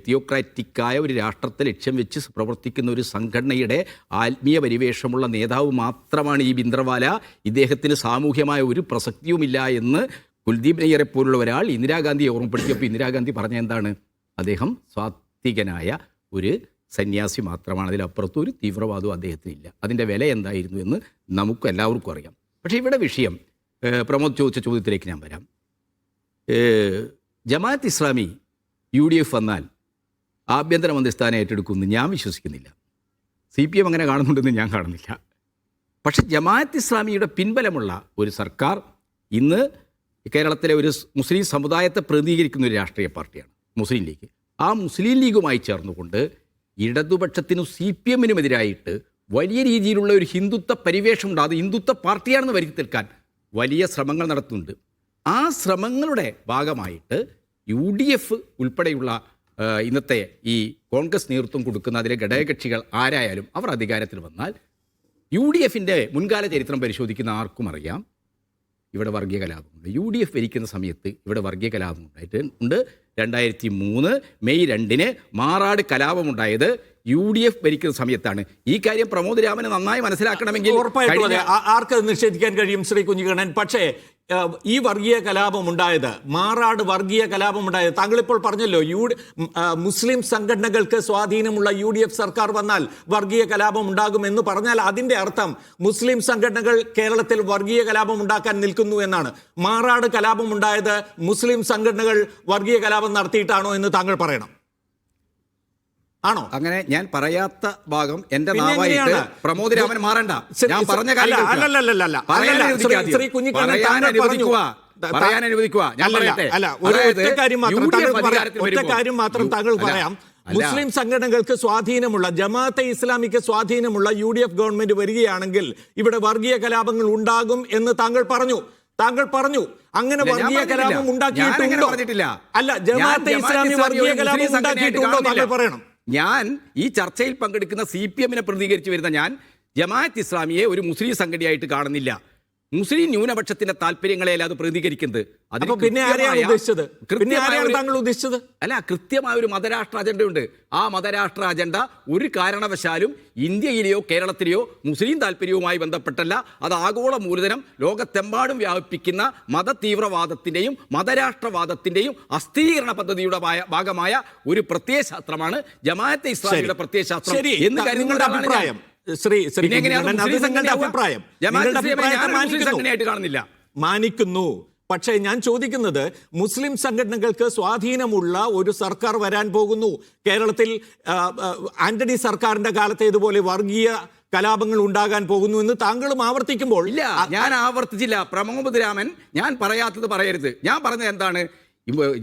തിയോക്രാറ്റിക്കായ ഒരു രാഷ്ട്രത്തെ ലക്ഷ്യം വെച്ച് പ്രവർത്തിക്കുന്ന ഒരു സംഘടനയുടെ ആത്മീയ പരിവേഷമുള്ള നേതാവ് മാത്രമാണ് ഈ ബിന്ദ്രവാല. ഇദ്ദേഹത്തിന് സാമൂഹ്യമായ ഒരു പ്രസക്തിയുമില്ല എന്ന് കുൽദീപ് നയ്യറെ പോലുള്ള ഒരാൾ ഇന്ദിരാഗാന്ധിയെ ഓർമ്മപ്പെടുത്തിയപ്പോൾ ഇന്ദിരാഗാന്ധി പറഞ്ഞ എന്താണ്? അദ്ദേഹം സ്വാത്വികനായ ഒരു സന്യാസി മാത്രമാണ്, അതിലപ്പുറത്തും ഒരു തീവ്രവാദവും അദ്ദേഹത്തിനില്ല. അതിൻ്റെ വില എന്തായിരുന്നു എന്ന് നമുക്ക് എല്ലാവർക്കും അറിയാം. പക്ഷേ ഇവിടെ വിഷയം, പ്രമോദ് ചോദിച്ച ചോദ്യത്തിലേക്ക് ഞാൻ വരാം. ജമാഅത്ത് ഇസ്ലാമി UDF വന്നാൽ ആഭ്യന്തരമന്ത്രി സ്ഥാനം ഏറ്റെടുക്കുമെന്ന് ഞാൻ വിശ്വസിക്കുന്നില്ല. CPM അങ്ങനെ കാണുന്നുണ്ടെന്ന് ഞാൻ കാണുന്നില്ല. പക്ഷെ ജമാഅത്ത് ഇസ്ലാമിയുടെ പിൻബലമുള്ള ഒരു സർക്കാർ ഇന്ന് കേരളത്തിലെ ഒരു മുസ്ലിം സമുദായത്തെ പ്രതിനിധീകരിക്കുന്ന ഒരു രാഷ്ട്രീയ പാർട്ടിയാണ് മുസ്ലിം ലീഗ്. ആ മുസ്ലിം ലീഗുമായി ചേർന്നുകൊണ്ട് ഇടതുപക്ഷത്തിനും CPM-നും എതിരായിട്ട് വലിയ രീതിയിലുള്ള ഒരു ഹിന്ദുത്വ പരിവേഷമുണ്ട്. അത് ഹിന്ദുത്വ പാർട്ടിയാണെന്ന് വരുത്തി തീർക്കാൻ വലിയ ശ്രമങ്ങൾ നടത്തുന്നുണ്ട്. ആ ശ്രമങ്ങളുടെ ഭാഗമായിട്ട് UDF ഉൾപ്പെടെയുള്ള ഇന്നത്തെ ഈ കോൺഗ്രസ് നേതൃത്വം കൊടുക്കുന്ന അതിലെ ഘടകകക്ഷികൾ ആരായാലും അവർ അധികാരത്തിൽ വന്നാൽ UDF-ന്റെ മുൻകാല ചരിത്രം പരിശോധിക്കുന്ന ആർക്കും അറിയാം ഇവിടെ വർഗീയ കലാപമുണ്ട്. UDF ഭരിക്കുന്ന സമയത്ത് ഇവിടെ വർഗീയ കലാപം ഉണ്ടായിട്ടുണ്ട്. 2003 മെയ് 2 മാറാട് കലാപമുണ്ടായത് UDF ഭരിക്കുന്ന സമയത്താണ്. ഈ കാര്യം പ്രമോദ് രാമന് നന്നായി മനസ്സിലാക്കണമെങ്കിൽ ആർക്ക് നിഷേധിക്കാൻ കഴിയും ശ്രീ കുഞ്ഞിക്കണ്ണൻ. പക്ഷേ ഈ വർഗീയ കലാപം ഉണ്ടായത്, മാറാട് വർഗീയ കലാപം ഉണ്ടായത്, താങ്കളിപ്പോൾ പറഞ്ഞല്ലോ മുസ്ലിം സംഘടനകൾക്ക് സ്വാധീനമുള്ള UDF സർക്കാർ വന്നാൽ വർഗീയ കലാപം ഉണ്ടാകും എന്ന് പറഞ്ഞാൽ അതിന്റെ അർത്ഥം മുസ്ലിം സംഘടനകൾ കേരളത്തിൽ വർഗീയ കലാപം ഉണ്ടാക്കാൻ നിൽക്കുന്നു എന്നാണ്. മാറാട് കലാപം ഉണ്ടായത് മുസ്ലിം സംഘടനകൾ വർഗീയ കലാപം നടത്തിയിട്ടാണോ എന്ന് താങ്കൾ പറയണം. ആണോ? അങ്ങനെ ഞാൻ പറയാത്ത ഭാഗം എന്റെ നാവായിട്ട് പ്രമോദ് രാമൻ മാറണ്ട. ഞാൻ പറഞ്ഞ കാര്യം പറയാൻ അനുവദിക്കുക. ഒറ്റ കാര്യം മാത്രം താങ്കൾ പറയാം. മുസ്ലിം സംഘടനകൾക്ക് സ്വാധീനമുള്ള, ജമാഅത്തെ ഇസ്ലാമിക്ക് സ്വാധീനമുള്ള UDF ഗവൺമെന്റ് വരികയാണെങ്കിൽ ഇവിടെ വർഗീയ കലാപങ്ങൾ ഉണ്ടാകും എന്ന് താങ്കൾ പറഞ്ഞു. അങ്ങനെ വർഗീയ കലാപം ഉണ്ടാക്കിയിട്ടുണ്ടോ? അല്ല, ജമാഅത്തെ ഇസ്ലാമി വർഗീയ കലാപം ഉണ്ടാക്കിയിട്ടുണ്ടോ? താങ്കൾ പറയണം. ഞാൻ ഈ ചർച്ചയിൽ പങ്കെടുക്കുന്ന CPM-നെ പ്രതിനിധീകരിച്ച് വരുന്ന ഞാൻ ജമാഅത്ത് ഇസ്ലാമിയെ ഒരു മുസ്ലിം സംഘടനയായിട്ട് കാണുന്നില്ല. മുസ്ലിം ന്യൂനപക്ഷത്തിന്റെ താല്പര്യങ്ങളെയല്ല അത് പ്രതികരിക്കുന്നത്. അല്ല, കൃത്യമായ ഒരു മതരാഷ്ട്ര അജണ്ടയുണ്ട്. ആ മതരാഷ്ട്ര അജണ്ട ഒരു കാരണവശാലും ഇന്ത്യയിലെയോ കേരളത്തിലെയോ മുസ്ലിം താല്പര്യവുമായി ബന്ധപ്പെട്ടല്ല. അത് ആഗോള മൂലധനം ലോകത്തെമ്പാടും വ്യാപിപ്പിക്കുന്ന മത തീവ്രവാദത്തിന്റെയും മതരാഷ്ട്രവാദത്തിന്റെയും അസ്ഥിരീകരണ പദ്ധതിയുടെ ഭാഗമായ ഒരു പ്രത്യയശാസ്ത്രമാണ് ജമാഅത്തെ ഇസ്ലാമിയുടെ പ്രത്യയശാസ്ത്രം എന്ന് കരുതുന്ന അഭിപ്രായം മാനിക്കുന്നു. പക്ഷേ ഞാൻ ചോദിക്കുന്നത്, മുസ്ലിം സംഘടനകൾക്ക് സ്വാധീനമുള്ള ഒരു സർക്കാർ വരാൻ പോകുന്നു കേരളത്തിൽ. ആന്റണി സർക്കാരിന്റെ കാലത്തെ ഇതുപോലെ വർഗീയ കലാപങ്ങൾ ഉണ്ടാകാൻ പോകുന്നു എന്ന് താങ്കളും ആവർത്തിക്കുമ്പോൾ. ഇല്ല, ഞാൻ ആവർത്തിച്ചില്ല പ്രമോദ് രാമൻ. ഞാൻ പറയാത്തത് പറയരുത്. ഞാൻ പറഞ്ഞത് എന്താണ്?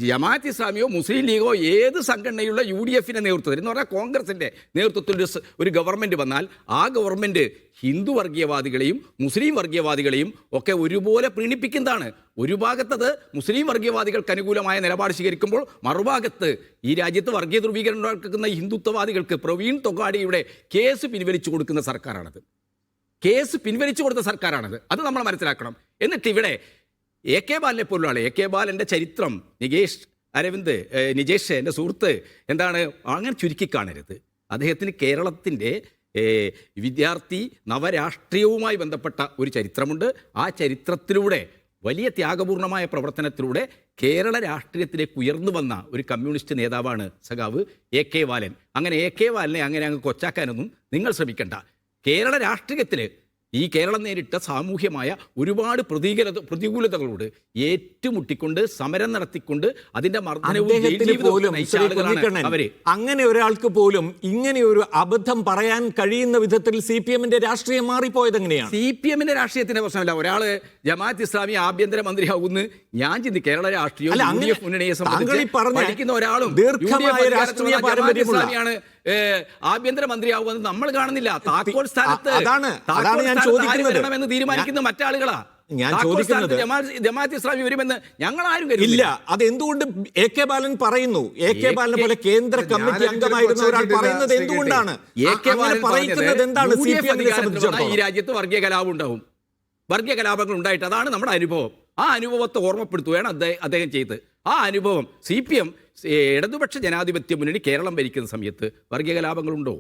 ജമാഅത്ത് ഇസ്ലാമിയോ മുസ്ലിം ലീഗോ ഏത് സംഘടനയുള്ള UDF-ന്റെ നേതൃത്വത്തിൽ എന്ന് പറഞ്ഞാൽ കോൺഗ്രസിന്റെ നേതൃത്വത്തിൽ ഒരു ഗവൺമെന്റ് വന്നാൽ ആ ഗവൺമെന്റ് ഹിന്ദു വർഗീയവാദികളെയും മുസ്ലിം വർഗീയവാദികളെയും ഒക്കെ ഒരുപോലെ പ്രീണിപ്പിക്കുന്നതാണ്. ഒരു ഭാഗത്തത് മുസ്ലിം വർഗീയവാദികൾക്ക് അനുകൂലമായ നിലപാട് സ്വീകരിക്കുമ്പോൾ മറുഭാഗത്ത് ഈ രാജ്യത്ത് വർഗീയ ധ്രുവീകരണം ഉണ്ടാക്കുന്ന ഹിന്ദുത്വവാദികൾക്ക് പ്രവീൺ തൊഗാഡിയുടെ കേസ് പിൻവലിച്ചു കൊടുക്കുന്ന സർക്കാരാണത്. അത് നമ്മൾ മനസ്സിലാക്കണം. എന്നിട്ട് ഇവിടെ എ കെ ബാലനെ പോലുള്ള ആൾ, എ കെ ബാലൻ്റെ ചരിത്രം നിജേഷ് എൻ്റെ സുഹൃത്ത് എന്താണ് അങ്ങനെ ചുരുക്കി കാണരുത്. അദ്ദേഹത്തിന് കേരളത്തിൻ്റെ വിദ്യാർത്ഥി നവരാഷ്ട്രീയവുമായി ബന്ധപ്പെട്ട ഒരു ചരിത്രമുണ്ട്. ആ ചരിത്രത്തിലൂടെ വലിയ ത്യാഗപൂർണമായ പ്രവർത്തനത്തിലൂടെ കേരള രാഷ്ട്രീയത്തിലേക്ക് ഉയർന്നു വന്ന ഒരു കമ്മ്യൂണിസ്റ്റ് നേതാവാണ് സഖാവ് AK ബാലൻ. അങ്ങനെ AK ബാലനെ അങ്ങനെ അങ്ങ് കൊച്ചാക്കാനൊന്നും നിങ്ങൾ ശ്രമിക്കണ്ട. കേരള രാഷ്ട്രീയത്തിൽ ഈ കേരളം നേരിട്ട സാമൂഹ്യമായ ഒരുപാട് പ്രതികൂലതകളോട് ഏറ്റുമുട്ടിക്കൊണ്ട് സമരം നടത്തിക്കൊണ്ട് അതിന്റെ അവര് അങ്ങനെ ഒരാൾക്ക് പോലും ഇങ്ങനെ ഒരു അബദ്ധം പറയാൻ കഴിയുന്ന വിധത്തിൽ CPM-ന്റെ രാഷ്ട്രീയം മാറിപ്പോയത് എങ്ങനെയാണ്? CPM-ന്റെ രാഷ്ട്രീയത്തിന്റെ പ്രശ്നമല്ല. ഒരാള് ജമാഅത്ത് ഇസ്ലാമി ആഭ്യന്തര മന്ത്രിയാകുന്നു ഞാൻ ചിന്തി കേരള രാഷ്ട്രീയം മുന്നണിയെ സംബന്ധിക്കുന്ന ഒരാളും ഇസ്ലാമിയാണ് ആഭ്യന്തര മന്ത്രിയാവുമെന്ന് നമ്മൾ കാണുന്നില്ല. താക്കോൽ സ്ഥാനത്ത് എന്ന് തീരുമാനിക്കുന്ന മറ്റാളുകളാ. ഞാൻ ചോദിക്കുന്നത് ജമാഅത്ത് ഇസ്ലാമി വരുമെന്ന് ഞങ്ങൾ ആരും കരുതില്ല. അതെന്തുകൊണ്ട് AK ബാലൻ പറയുന്നു? AK ബാലനെ പോലെ കേന്ദ്ര കമ്മിറ്റി അംഗമായിരുന്ന ഒരാൾ പറയുന്നത് എന്തുകൊണ്ടാണ്? പറയുന്നത് എന്താണ്? ഈ രാജ്യത്ത് വർഗീയ കലാപം ഉണ്ടാവും, വർഗീയ കലാപങ്ങൾ ഉണ്ടായിട്ട് അതാണ് നമ്മുടെ അനുഭവം. ആ അനുഭവത്തെ ഓർമ്മപ്പെടുത്തുകയാണ് അദ്ദേഹം ചെയ്ത്. ആ അനുഭവം CPM ഇടതുപക്ഷ ജനാധിപത്യ മുന്നണി കേരളം ഭരിക്കുന്ന സമയത്ത് വർഗീയ കലാപങ്ങളുണ്ടോ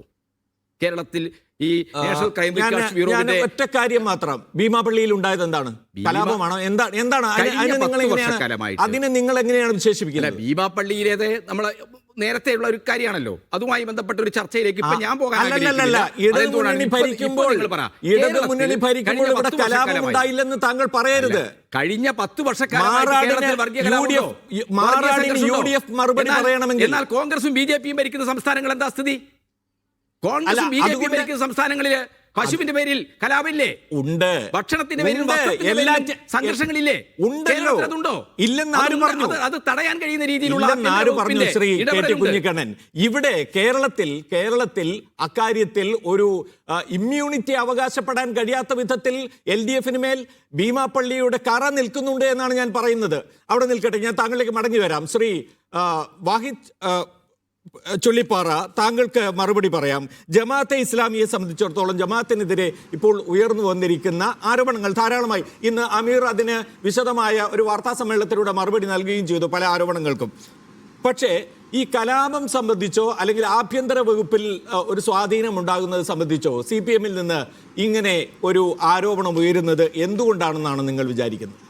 കേരളത്തിൽ? ഈ നാഷണൽ ക്രൈം ബ്യൂറോയുടെ ഒറ്റ കാര്യം മാത്രം, ഭീമാപള്ളിയിൽ ഉണ്ടായത് എന്താണ്? കലാപമാണോ? എന്താണ് അതിനെ നിങ്ങൾ എങ്ങനെയാണ് വിശേഷിപ്പിക്കുന്നത്? ഭീമാപള്ളിയിലേത് നമ്മളെ നേരത്തെയുള്ള ഒരു കാര്യമാണല്ലോ. അതുമായി ബന്ധപ്പെട്ട ഒരു ചർച്ചയിലേക്ക് ഇപ്പൊ ഞാൻ പോകാൻ കലാപം ഉണ്ടായില്ലെന്ന് താങ്കൾ പറയരുത്. കഴിഞ്ഞ 10 വർഷക്കാലമായി മറുപടി പറയണമെങ്കിൽ. എന്നാൽ കോൺഗ്രസും BJP-യും ഭരിക്കുന്ന സംസ്ഥാനങ്ങൾ എന്താ സ്ഥിതി? കോൺഗ്രസും BJP ഭരിക്കുന്ന സംസ്ഥാനങ്ങളില് പശുവിന്റെ പേരിൽ കലാപമില്ലേ? ഉണ്ട്. ഭക്ഷണത്തിന്റെ പേരിൽ സംഘർഷങ്ങളില്ലേ? ഉണ്ടല്ലോ. ഇല്ലെന്ന് ആര് പറഞ്ഞു? അത് തടയാൻ കഴിയുന്ന രീതിയിലുള്ള ശ്രീ KT കുഞ്ഞിക്കണ്ണൻ, ഇവിടെ കേരളത്തിൽ അക്കാര്യത്തിൽ ഒരു ഇമ്മ്യൂണിറ്റി അവകാശപ്പെടാൻ കഴിയാത്ത വിധത്തിൽ LDF-ന് മേൽ ഭീമാപള്ളിയുടെ കറ നിൽക്കുന്നുണ്ട് എന്നാണ് ഞാൻ പറയുന്നത്. അവിടെ നിൽക്കട്ടെ, ഞാൻ താങ്കളിലേക്ക് മടങ്ങി വരാം. ശ്രീ വാഹിദ് ചുള്ളിപ്പാറ, താങ്കൾക്ക് മറുപടി പറയാം. ജമാഅത്തെ ഇസ്ലാമിയെ സംബന്ധിച്ചിടത്തോളം ജമാഅത്തിനെതിരെ ഇപ്പോൾ ഉയർന്നു വന്നിരിക്കുന്ന ആരോപണങ്ങൾ ധാരാളമായി. ഇന്ന് അമീർ അതിന് വിശദമായ ഒരു വാർത്താ സമ്മേളനത്തിലൂടെ മറുപടി നൽകുകയും ചെയ്തു പല ആരോപണങ്ങൾക്കും. പക്ഷേ ഈ കലാപം സംബന്ധിച്ചോ അല്ലെങ്കിൽ ആഭ്യന്തര വകുപ്പിൽ ഒരു സ്വാധീനം ഉണ്ടാകുന്നത് സംബന്ധിച്ചോ CPM-ൽ നിന്ന് ഇങ്ങനെ ഒരു ആരോപണം ഉയരുന്നത് എന്തുകൊണ്ടാണെന്നാണ് നിങ്ങൾ വിചാരിക്കുന്നത്?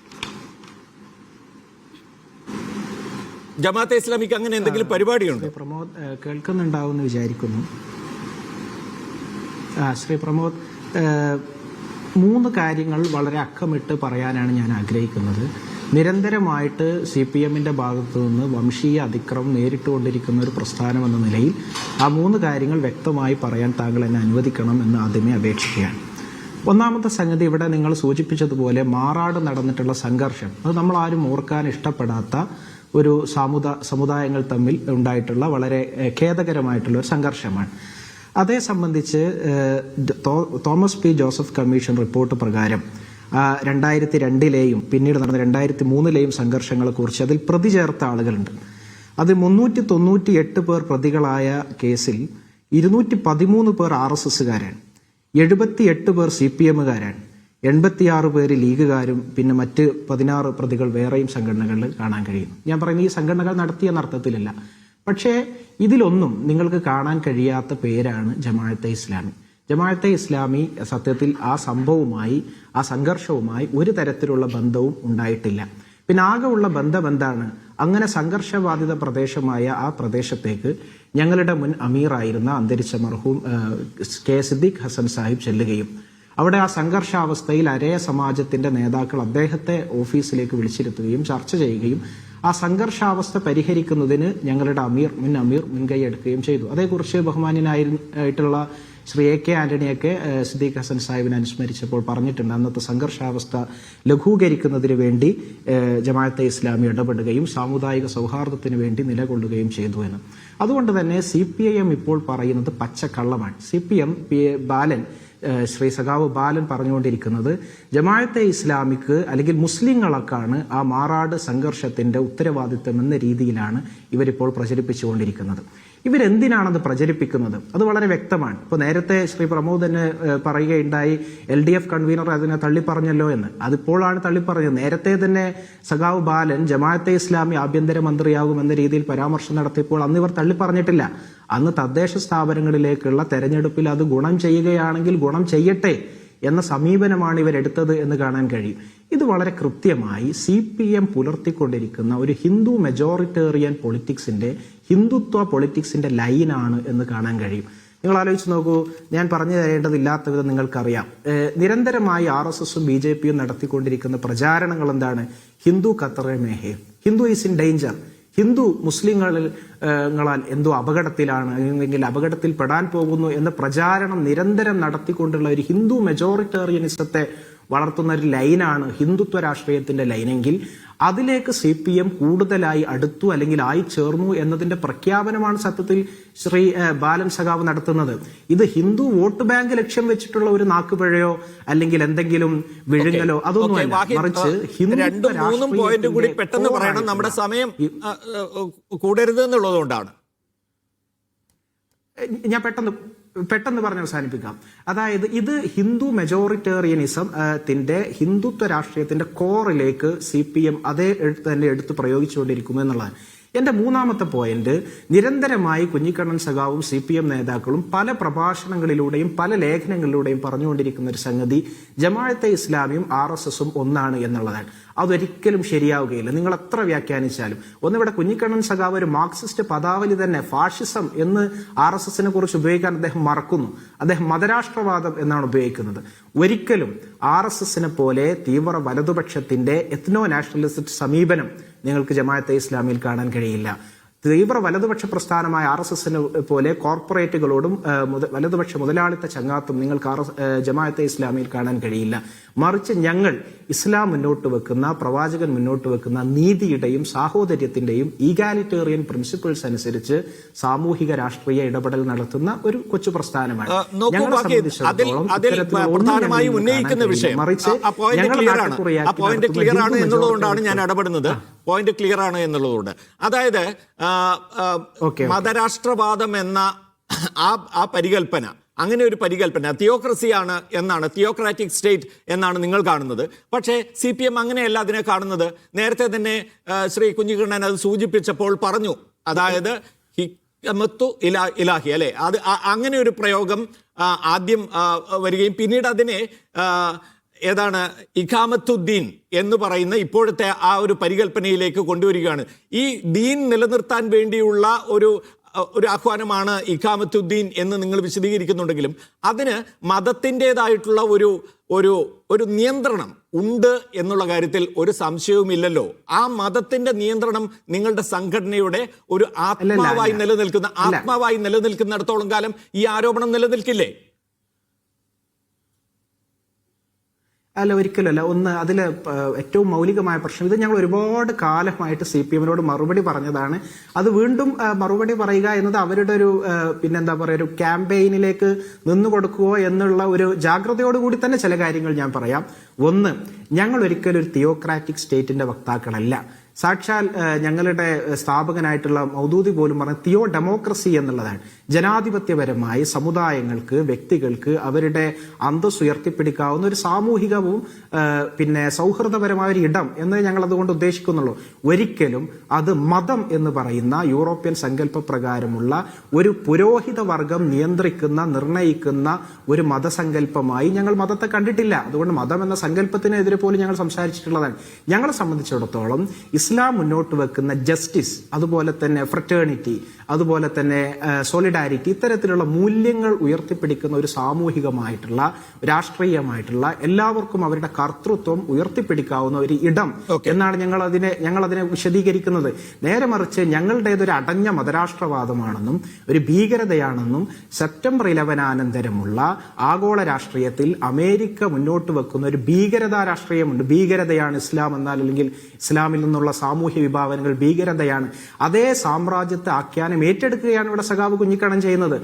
ജമാഅത്തെ ഇസ്ലാമിക്ക് അങ്ങനെ എന്തെങ്കിലും പരിപാടിയുണ്ടോ? പ്രമോദ് കേൾക്കുന്നുണ്ടാവുമെന്ന് വിചാരിക്കുന്നു. ശ്രീ പ്രമോദ്, 3 കാര്യങ്ങൾ വളരെ അക്കമിട്ട് പറയാനാണ് ഞാൻ ആഗ്രഹിക്കുന്നത്. നിരന്തരമായിട്ട് CPM-ന്റെ ഭാഗത്തു നിന്ന് വംശീയ അതിക്രമം നേരിട്ടുകൊണ്ടിരിക്കുന്ന ഒരു പ്രസ്ഥാനം എന്ന നിലയിൽ ആ 3 കാര്യങ്ങൾ വ്യക്തമായി പറയാൻ താങ്കൾ എന്നെ അനുവദിക്കണം എന്ന് ആദ്യമേ അപേക്ഷിക്കുകയാണ്. ഒന്നാമത്തെ സംഗതി, ഇവിടെ നിങ്ങൾ സൂചിപ്പിച്ചതുപോലെ മാറാട് നടന്നിട്ടുള്ള സംഘർഷം, അത് നമ്മൾ ആരും ഓർക്കാൻ ഇഷ്ടപ്പെടാത്ത ഒരു സമുദായങ്ങൾ തമ്മിൽ ഉണ്ടായിട്ടുള്ള വളരെ ഖേദകരമായിട്ടുള്ള ഒരു സംഘർഷമാണ്. അതേ സംബന്ധിച്ച് Thomas P. Joseph commission report പ്രകാരം 2002-ലെയും പിന്നീട് നടന്ന 2003-ലെയും സംഘർഷങ്ങളെക്കുറിച്ച് അതിൽ പ്രതി ചേർത്ത ആളുകളുണ്ട്. അത് 398 പേർ പ്രതികളായ കേസിൽ 213 പേർ RSSകാരാണ്, 78 പേർ CPM-കാരാണ്, 86 പേര് ലീഗുകാരും പിന്നെ മറ്റ് 16 പ്രതികൾ വേറെയും സംഘടനകളിൽ കാണാൻ കഴിയുന്നു. ഞാൻ പറയുന്നത് ഈ സംഘടനകൾ നടത്തിയെന്ന അർത്ഥത്തിലല്ല. പക്ഷേ ഇതിലൊന്നും നിങ്ങൾക്ക് കാണാൻ കഴിയാത്ത പേരാണ് ജമാഅത്തെ ഇസ്ലാമി. ജമാഅത്തെ ഇസ്ലാമി സത്യത്തിൽ ആ സംഭവവുമായി ആ സംഘർഷവുമായി ഒരു തരത്തിലുള്ള ബന്ധവും ഉണ്ടായിട്ടില്ല. പിന്നെ ആകെ ഉള്ള ബന്ധം എന്താണ്? അങ്ങനെ സംഘർഷബാധിത പ്രദേശമായ ആ പ്രദേശത്തേക്ക് ഞങ്ങളുടെ മുൻ അമീറായിരുന്ന അന്തരിച്ച മർഹൂം K. സിദ്ദീഖ് ഹസൻ സാഹിബ് ചെല്ലുകയും അവിടെ ആ സംഘർഷാവസ്ഥയിൽ അരയ സമാജത്തിന്റെ നേതാക്കൾ അദ്ദേഹത്തെ ഓഫീസിലേക്ക് വിളിച്ചിരുത്തുകയും ചർച്ച ചെയ്യുകയും ആ സംഘർഷാവസ്ഥ പരിഹരിക്കുന്നതിന് ഞങ്ങളുടെ മുൻ അമീർ മുൻകൈയെടുക്കുകയും ചെയ്തു. അതേക്കുറിച്ച് ബഹുമാന്യനായിട്ടുള്ള ശ്രീ AK ആന്റണിയൊക്കെ സിദ്ദീഖ് ഹസൻ സാഹിബിനെ അനുസ്മരിച്ചപ്പോൾ പറഞ്ഞിട്ടുണ്ട്, അന്നത്തെ സംഘർഷാവസ്ഥ ലഘൂകരിക്കുന്നതിന് വേണ്ടി ജമാഅത്തെ ഇസ്ലാമി ഇടപെടുകയും സാമുദായിക സൗഹാർദ്ദത്തിന് വേണ്ടി നിലകൊള്ളുകയും ചെയ്തു എന്ന്. അതുകൊണ്ട് തന്നെ CPIM ഇപ്പോൾ പറയുന്നത് പച്ചക്കള്ളമാണ്. CPM ബാലൻ ശ്രീ സഖാവ് ബാലൻ പറഞ്ഞുകൊണ്ടിരിക്കുന്നത് ജമാഅത്തെ ഇസ്ലാമിക്ക് അല്ലെങ്കിൽ മുസ്ലിങ്ങളൊക്കെയാണ് ആ മാറാട് സംഘർഷത്തിന്റെ ഉത്തരവാദിത്വം എന്ന രീതിയിലാണ് ഇവരിപ്പോൾ പ്രചരിപ്പിച്ചുകൊണ്ടിരിക്കുന്നത്. ഇവരെന്തിനാണത് പ്രചരിപ്പിക്കുന്നത്? അത് വളരെ വ്യക്തമാണ്. ഇപ്പോൾ നേരത്തെ ശ്രീ പ്രമോദ് തന്നെ പറയുകയുണ്ടായി LDF കൺവീനർ അതിനെ തള്ളിപ്പറഞ്ഞല്ലോ എന്ന്. അതിപ്പോഴാണ് തള്ളിപ്പറഞ്ഞത്. നേരത്തെ തന്നെ സഖാവ് ബാലൻ ജമാഅത്തെ ഇസ്ലാമി ആഭ്യന്തര മന്ത്രിയാകുമെന്ന രീതിയിൽ പരാമർശം നടത്തിയപ്പോൾ അന്ന് ഇവർ തള്ളിപ്പറഞ്ഞിട്ടില്ല. അന്ന് തദ്ദേശ സ്ഥാപനങ്ങളിലേക്കുള്ള തെരഞ്ഞെടുപ്പിൽ അത് ഗുണം ചെയ്യുകയാണെങ്കിൽ ഗുണം ചെയ്യട്ടെ എന്ന സമീപനമാണ് ഇവരെടുത്തത് എന്ന് കാണാൻ കഴിയും. ഇത് വളരെ കൃത്യമായി CPM പുലർത്തിക്കൊണ്ടിരിക്കുന്ന ഒരു ഹിന്ദു മെജോറിറ്റേറിയൻ പൊളിറ്റിക്സിന്റെ, ഹിന്ദുത്വ പൊളിറ്റിക്സിന്റെ ലൈനാണ് എന്ന് കാണാൻ കഴിയും. നിങ്ങൾ ആലോചിച്ച് നോക്കൂ, ഞാൻ പറഞ്ഞു തരേണ്ടതില്ലാത്ത വിധം നിങ്ങൾക്കറിയാം. നിരന്തരമായി RSSും BJPയും നടത്തിക്കൊണ്ടിരിക്കുന്ന പ്രചാരണങ്ങൾ എന്താണ്? ഹിന്ദു ഖത്തറെ മേഹേ, Hindu is in danger, Hindu മുസ്ലിങ്ങളിൽ എന്തോ അപകടത്തിലാണ്, അല്ലെങ്കിൽ അപകടത്തിൽ പെടാൻ പോകുന്നു എന്ന പ്രചാരണം നിരന്തരം നടത്തിക്കൊണ്ടുള്ള ഒരു ഹിന്ദു മെജോറിറ്റേറിയനിസത്തെ വളർത്തുന്ന ഒരു ലൈനാണ് ഹിന്ദുത്വ രാഷ്ട്രീയത്തിന്റെ ലൈനെങ്കിൽ അതിലേക്ക് CPM കൂടുതലായി അടുത്തു അല്ലെങ്കിൽ ആയി ചേർന്നു എന്നതിന്റെ പ്രഖ്യാപനമാണ് സത്യത്തിൽ ശ്രീ ബാലൻ സഖാവ് നടത്തുന്നത്. ഇത് ഹിന്ദു വോട്ട് ബാങ്ക് ലക്ഷ്യം വെച്ചിട്ടുള്ള ഒരു നാക്കുപിഴയോ അല്ലെങ്കിൽ എന്തെങ്കിലും വിഴുങ്ങലോ അതൊന്നുമല്ല, മറിച്ച് രണ്ടും മൂന്നും പോയിന്റ് കൂടി പെട്ടെന്ന് പറയണം, നമ്മുടെ സമയം കൂടരുത് എന്നുള്ളതുകൊണ്ടാണ് ഞാൻ പെട്ടെന്ന് പറഞ്ഞ് അവസാനിപ്പിക്കാം. അതായത് ഇത് ഹിന്ദു മെജോറിറ്റേറിയനിസത്തിന്റെ, ഹിന്ദുത്വ രാഷ്ട്രീയത്തിന്റെ കോറിലേക്ക് CPM അതേ തന്നെ എടുത്ത് പ്രയോഗിച്ചുകൊണ്ടിരിക്കുന്നു എന്നുള്ളതാണ്. എന്റെ മൂന്നാമത്തെ പോയിന്റ്, നിരന്തരമായി കുഞ്ഞിക്കണ്ണൻ സഖാവും CPM നേതാക്കളും പല പ്രഭാഷണങ്ങളിലൂടെയും പല ലേഖനങ്ങളിലൂടെയും പറഞ്ഞുകൊണ്ടിരിക്കുന്ന ഒരു സംഗതി ജമാഅത്തെ ഇസ്ലാമിയും RSSും ഒന്നാണ് എന്നുള്ളതാണ്. അതൊരിക്കലും ശരിയാവുകയില്ല, നിങ്ങൾ എത്ര വ്യാഖ്യാനിച്ചാലും. ഒന്നിവിടെ കുഞ്ഞിക്കണ്ണൻ സഖാവ് ഒരു മാർക്സിസ്റ്റ് പദാവലി തന്നെ ഫാഷിസം എന്ന് RSSനെ കുറിച്ച് ഉപയോഗിക്കാൻ അദ്ദേഹം മറക്കുന്നു. അദ്ദേഹം മതരാഷ്ട്രവാദം എന്നാണ് ഉപയോഗിക്കുന്നത്. ഒരിക്കലും RSSനെ പോലെ തീവ്ര വലതുപക്ഷത്തിന്റെ എത്നോ നാഷണലിസ്റ്റ് സമീപനം നിങ്ങൾക്ക് ജമാഅത്തെ ഇസ്ലാമിൽ കാണാൻ കഴിയില്ല. തീവ്ര വലതുപക്ഷ പ്രസ്ഥാനമായ RSSനെ പോലെ കോർപ്പറേറ്റുകളോടും വലതുപക്ഷ മുതലാളിത്ത ചങ്ങാത്തം നിങ്ങൾക്ക് ജമാഅത്തെ ഇസ്ലാമിൽ കാണാൻ കഴിയില്ല. മറിച്ച് ഞങ്ങൾ ഇസ്ലാം മുന്നോട്ട് വെക്കുന്ന, പ്രവാചകൻ മുന്നോട്ട് വെക്കുന്ന നീതിയുടെയും സാഹോദര്യത്തിന്റെയും ഈഗാലിറ്റേറിയൻ പ്രിൻസിപ്പിൾസ് അനുസരിച്ച് സാമൂഹിക രാഷ്ട്രീയ ഇടപെടൽ നടത്തുന്ന ഒരു കൊച്ചു പ്രസ്ഥാനമാണ്. പ്രധാനമായും ഉന്നയിക്കുന്ന വിഷയം പോയിന്റ് ക്ലിയർ ആണ് എന്നുള്ളതുകൊണ്ടാണ് ഞാൻ ഇടപെടുന്നത്. പോയിന്റ് ക്ലിയർ ആണ് എന്നുള്ളതുകൊണ്ട്, അതായത് മതരാഷ്ട്രവാദം എന്ന ആ പരികല്പന, അങ്ങനെ ഒരു പരികല്പന തിയോക്രസിയാണ് എന്നാണ്, തിയോക്രാറ്റിക് സ്റ്റേറ്റ് എന്നാണ് നിങ്ങൾ കാണുന്നത്. പക്ഷേ CPM അങ്ങനെയല്ല അതിനെ കാണുന്നത്. നേരത്തെ തന്നെ ശ്രീ കുഞ്ഞിക്കണ്ണൻ അത് സൂചിപ്പിച്ചപ്പോൾ പറഞ്ഞു, അതായത് ഹിക്മത്തു ഇലാഹി അല്ലെ, അത് അങ്ങനെ ഒരു പ്രയോഗം ആദ്യം വരികയും പിന്നീട് അതിനെ ഏതാണ് ഇഖാമത്തുദ്ദീൻ എന്ന് പറയുന്ന ഇപ്പോഴത്തെ ആ ഒരു പരികല്പനയിലേക്ക് കൊണ്ടുവരികയാണ്. ഈ ദീൻ നിലനിർത്താൻ വേണ്ടിയുള്ള ഒരു ആഹ്വാനമാണ് ഇഖാമത്തുദ്ദീൻ എന്ന് നിങ്ങൾ വിശദീകരിക്കുന്നുണ്ടെങ്കിലും അതിന് മതത്തിൻ്റെതായിട്ടുള്ള ഒരു നിയന്ത്രണം ഉണ്ട് എന്നുള്ള കാര്യത്തിൽ ഒരു സംശയവുമില്ലല്ലോ. ആ മതത്തിന്റെ നിയന്ത്രണം നിങ്ങളുടെ സംഘടനയുടെ ഒരു ആത്മാവായി നിലനിൽക്കുന്നിടത്തോളം കാലം ഈ ആരോപണം നിലനിൽക്കില്ലേ? അല്ല, ഒരിക്കലല്ല. ഒന്ന്, അതിൽ ഏറ്റവും മൗലികമായ പ്രശ്നം, ഇത് ഞങ്ങൾ ഒരുപാട് കാലമായിട്ട് CPMനോട് മറുപടി പറഞ്ഞതാണ്. അത് വീണ്ടും മറുപടി പറയുക എന്നത് അവരുടെ ഒരു പിന്നെന്താ പറയുക, ഒരു ക്യാമ്പയിനിലേക്ക് നിന്നു കൊടുക്കുകയോ എന്നുള്ള ഒരു ജാഗ്രതയോടുകൂടി തന്നെ ചില കാര്യങ്ങൾ ഞാൻ പറയാം. ഒന്ന്, ഞങ്ങൾ ഒരിക്കലും ഒരു തിയോക്രാറ്റിക് സ്റ്റേറ്റിന്റെ വക്താക്കളല്ല. സാക്ഷാൽ ഞങ്ങളുടെ സ്ഥാപകനായിട്ടുള്ള മൗദൂദി പോലും പറഞ്ഞ തിയോ ഡെമോക്രസി എന്നുള്ളതാണ്. ജനാധിപത്യപരമായി സമുദായങ്ങൾക്ക്, വ്യക്തികൾക്ക് അവരുടെ അന്തസ് ഉയർത്തിപ്പിടിക്കാവുന്ന ഒരു സാമൂഹികവും പിന്നെ സൗഹൃദപരമായ ഒരു ഇടം എന്ന് ഞങ്ങൾ അതുകൊണ്ട് ഉദ്ദേശിക്കുന്നുള്ളൂ. ഒരിക്കലും അത് മതം എന്ന് പറയുന്ന യൂറോപ്യൻ സങ്കല്പപ്രകാരമുള്ള ഒരു പുരോഹിത വർഗം നിയന്ത്രിക്കുന്ന, നിർണയിക്കുന്ന ഒരു മതസങ്കല്പമായി ഞങ്ങൾ മതത്തെ കണ്ടിട്ടില്ല. അതുകൊണ്ട് മതം എന്ന സങ്കല്പത്തിനെതിരെ പോലും ഞങ്ങൾ സംസാരിച്ചിട്ടുള്ളതാണ്. ഞങ്ങളെ സംബന്ധിച്ചിടത്തോളം ഇസ്ലാം മുന്നോട്ട് വെക്കുന്ന ജസ്റ്റിസ്, അതുപോലെ തന്നെ ഫ്രറ്റേണിറ്റി, അതുപോലെ തന്നെ സോളിഡാരിറ്റി, ഇത്തരത്തിലുള്ള മൂല്യങ്ങൾ ഉയർത്തിപ്പിടിക്കുന്ന ഒരു സാമൂഹികമായിട്ടുള്ള, രാഷ്ട്രീയമായിട്ടുള്ള, എല്ലാവർക്കും അവരുടെ കർത്തൃത്വം ഉയർത്തിപ്പിടിക്കാവുന്ന ഒരു ഇടം എന്നാണ് ഞങ്ങൾ അതിനെ വിശദീകരിക്കുന്നത്. നേരെ മറിച്ച് ഞങ്ങളുടേതൊരു അടഞ്ഞ മതരാഷ്ട്രവാദമാണെന്നും ഒരു ഭീകരതയാണെന്നും സെപ്റ്റംബർ 11 അനന്തരമുള്ള ആഗോള രാഷ്ട്രീയത്തിൽ അമേരിക്ക മുന്നോട്ട് വെക്കുന്ന ഒരു ഭീകരതാ രാഷ്ട്രീയമുണ്ട്. ഭീകരതയാണ് ഇസ്ലാം എന്നാൽ, അല്ലെങ്കിൽ ഇസ്ലാമിൽ നിന്നുള്ള സാമൂഹ്യ വിഭാവനകൾ ഭീകരതയാണ്. അതേ സാമ്രാജ്യത്തെ ആഖ്യാനം ഏറ്റെടുക്കുകയാണ് ഇവിടെ സഖാവ് കുഞ്ഞിക്കണ്ണൻ ചെയ്യുന്നത്.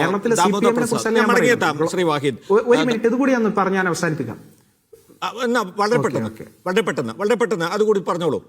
കേരളത്തിലെ CPMനെ കുറിച്ച് ഒരു മിനിറ്റ് ഇതുകൂടി ഒന്ന് പറഞ്ഞ് ഞാൻ അവസാനിപ്പിക്കാം. വളരെ പെട്ടെന്ന് അതുകൂടി പറഞ്ഞോളൂ.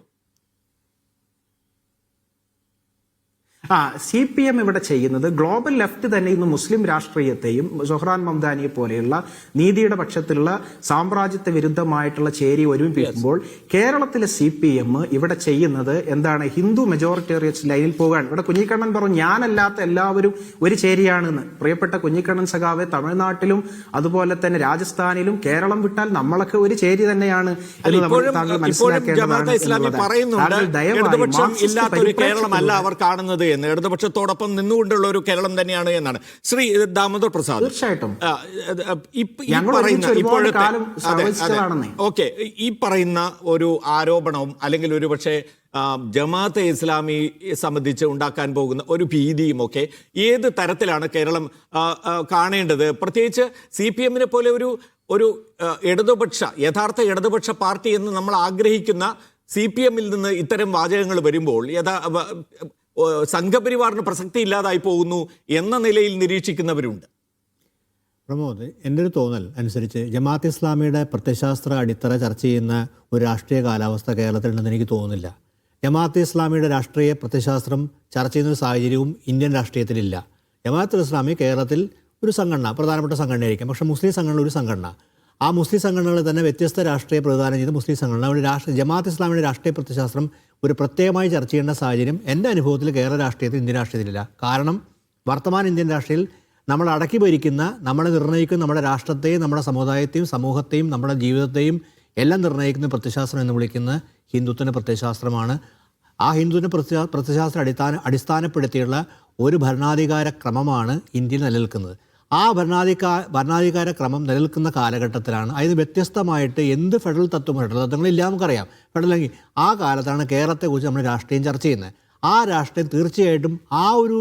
CPM ഇവിടെ ചെയ്യുന്നത് ഗ്ലോബൽ ലെഫ്റ്റ് തന്നെ ഇന്ന് മുസ്ലിം രാഷ്ട്രീയത്തെയും സൊഹ്റാൻ മംദാനിയെ പോലെയുള്ള നീതിയുടെ പക്ഷത്തിലുള്ള സാമ്രാജ്യത്വ വിരുദ്ധമായിട്ടുള്ള ചേരി ഒരുമിപ്പിക്കുമ്പോൾ കേരളത്തിലെ CPM ഇവിടെ ചെയ്യുന്നത് എന്താണ്? ഹിന്ദു മെജോറിറ്റേറിയറ്റ് ലൈനിൽ പോകാൻ. ഇവിടെ കുഞ്ഞിക്കണ്ണൻ പറഞ്ഞു ഞാനല്ലാത്ത എല്ലാവരും ഒരു ചേരിയാണെന്ന്. പ്രിയപ്പെട്ട കുഞ്ഞിക്കണ്ണൻ സഖാവ്, തമിഴ്നാട്ടിലും അതുപോലെ തന്നെ രാജസ്ഥാനിലും കേരളം വിട്ടാൽ നമ്മളൊക്കെ ഒരു ചേരി തന്നെയാണ് എന്ന് താങ്കൾ മനസ്സിലാക്കേണ്ടതാണ്. കേരളമല്ല അവർ കാണുന്നത് എന്ന്, ഇടതുപക്ഷത്തോടൊപ്പം നിന്നുകൊണ്ടുള്ള ഒരു കേരളം തന്നെയാണ് എന്നാണ് ശ്രീ ദാമോദർ പ്രസാദ്. തീർച്ചയായിട്ടും ഓക്കെ, ഈ പറയുന്ന ഒരു ആരോപണവും അല്ലെങ്കിൽ ഒരു പക്ഷേ ജമാഅത്തെ ഇസ്ലാമി സംബന്ധിച്ച് ഉണ്ടാക്കാൻ പോകുന്ന ഒരു ഭീതിയും ഒക്കെ ഏത് തരത്തിലാണ് കേരളം കാണേണ്ടത്? പ്രത്യേകിച്ച് CPM പോലെ ഒരു യഥാർത്ഥ ഇടതുപക്ഷ പാർട്ടി എന്ന് നമ്മൾ ആഗ്രഹിക്കുന്ന CPM നിന്ന് ഇത്തരം വാചകങ്ങൾ വരുമ്പോൾ സംഘപരിവാറിന് പ്രസക്തി ഇല്ലാതായി പോകുന്നു എന്ന നിലയിൽ നിരീക്ഷിക്കുന്നവരുണ്ട്. പ്രമോദ്, എൻ്റെ ഒരു തോന്നൽ അനുസരിച്ച് ജമാഅത്ത് ഇസ്ലാമിയുടെ പ്രത്യയശാസ്ത്ര അടിത്തറ ചർച്ച ചെയ്യുന്ന ഒരു രാഷ്ട്രീയ കാലാവസ്ഥ കേരളത്തിലുണ്ടെന്ന് എനിക്ക് തോന്നുന്നില്ല. ജമാഅത്ത് ഇസ്ലാമിയുടെ രാഷ്ട്രീയ പ്രത്യയശാസ്ത്രം ചർച്ച ചെയ്യുന്ന ഒരു സാഹചര്യവും ഇന്ത്യൻ രാഷ്ട്രീയത്തിലില്ല. ജമാഅത്ത് ഇസ്ലാമി കേരളത്തിൽ ഒരു സംഘടന, പ്രധാനപ്പെട്ട സംഘടനയായിരിക്കാം, പക്ഷേ മുസ്ലിം സംഘടന ഒരു സംഘടന. ആ മുസ്ലിം സംഘടനകൾ തന്നെ വ്യത്യസ്ത രാഷ്ട്രീയ പ്രതിദാനം ചെയ്ത മുസ്ലിം സംഘടന. അവിടെ ജമാഅത്ത് ഇസ്ലാമിയുടെ രാഷ്ട്രീയ പ്രത്യയശാസ്ത്രം ഒരു പ്രത്യേകമായി ചർച്ച ചെയ്യേണ്ട സാഹചര്യം എൻ്റെ അനുഭവത്തിൽ കേരള രാഷ്ട്രീയത്തിൽ, ഇന്ത്യൻ രാഷ്ട്രീയത്തിലില്ല. കാരണം വർത്തമാന ഇന്ത്യൻ രാഷ്ട്രീയത്തിൽ നമ്മൾ അടക്കി ഭരിക്കുന്ന, നമ്മളെ നിർണ്ണയിക്കുന്ന നമ്മുടെ രാഷ്ട്രത്തെയും നമ്മുടെ സമുദായത്തെയും സമൂഹത്തെയും നമ്മുടെ ജീവിതത്തെയും എല്ലാം നിർണ്ണയിക്കുന്ന പ്രത്യയശാസ്ത്രം എന്ന് വിളിക്കുന്ന ഹിന്ദുത്വൻ്റെ പ്രത്യയശാസ്ത്രമാണ്. ആ ഹിന്ദുവിൻ്റെ പ്രത്യയശാസ്ത്രം അടിസ്ഥാനപ്പെടുത്തിയുള്ള ഒരു ഭരണാധികാര ക്രമമാണ് ഇന്ത്യയിൽ നിലനിൽക്കുന്നത്. ആ ഭരണാധികാര ക്രമം നിലനിൽക്കുന്ന കാലഘട്ടത്തിലാണ്, അതിന് വ്യത്യസ്തമായിട്ട് എന്ത് ഫെഡറൽ തത്വങ്ങളില്ല നമുക്കറിയാം. ഫെഡറൽ ആ കാലത്താണ് കേരളത്തെക്കുറിച്ച് നമ്മൾ രാഷ്ട്രീയം ചർച്ച ചെയ്യുന്നത്. ആ രാഷ്ട്രീയം തീർച്ചയായിട്ടും ആ ഒരു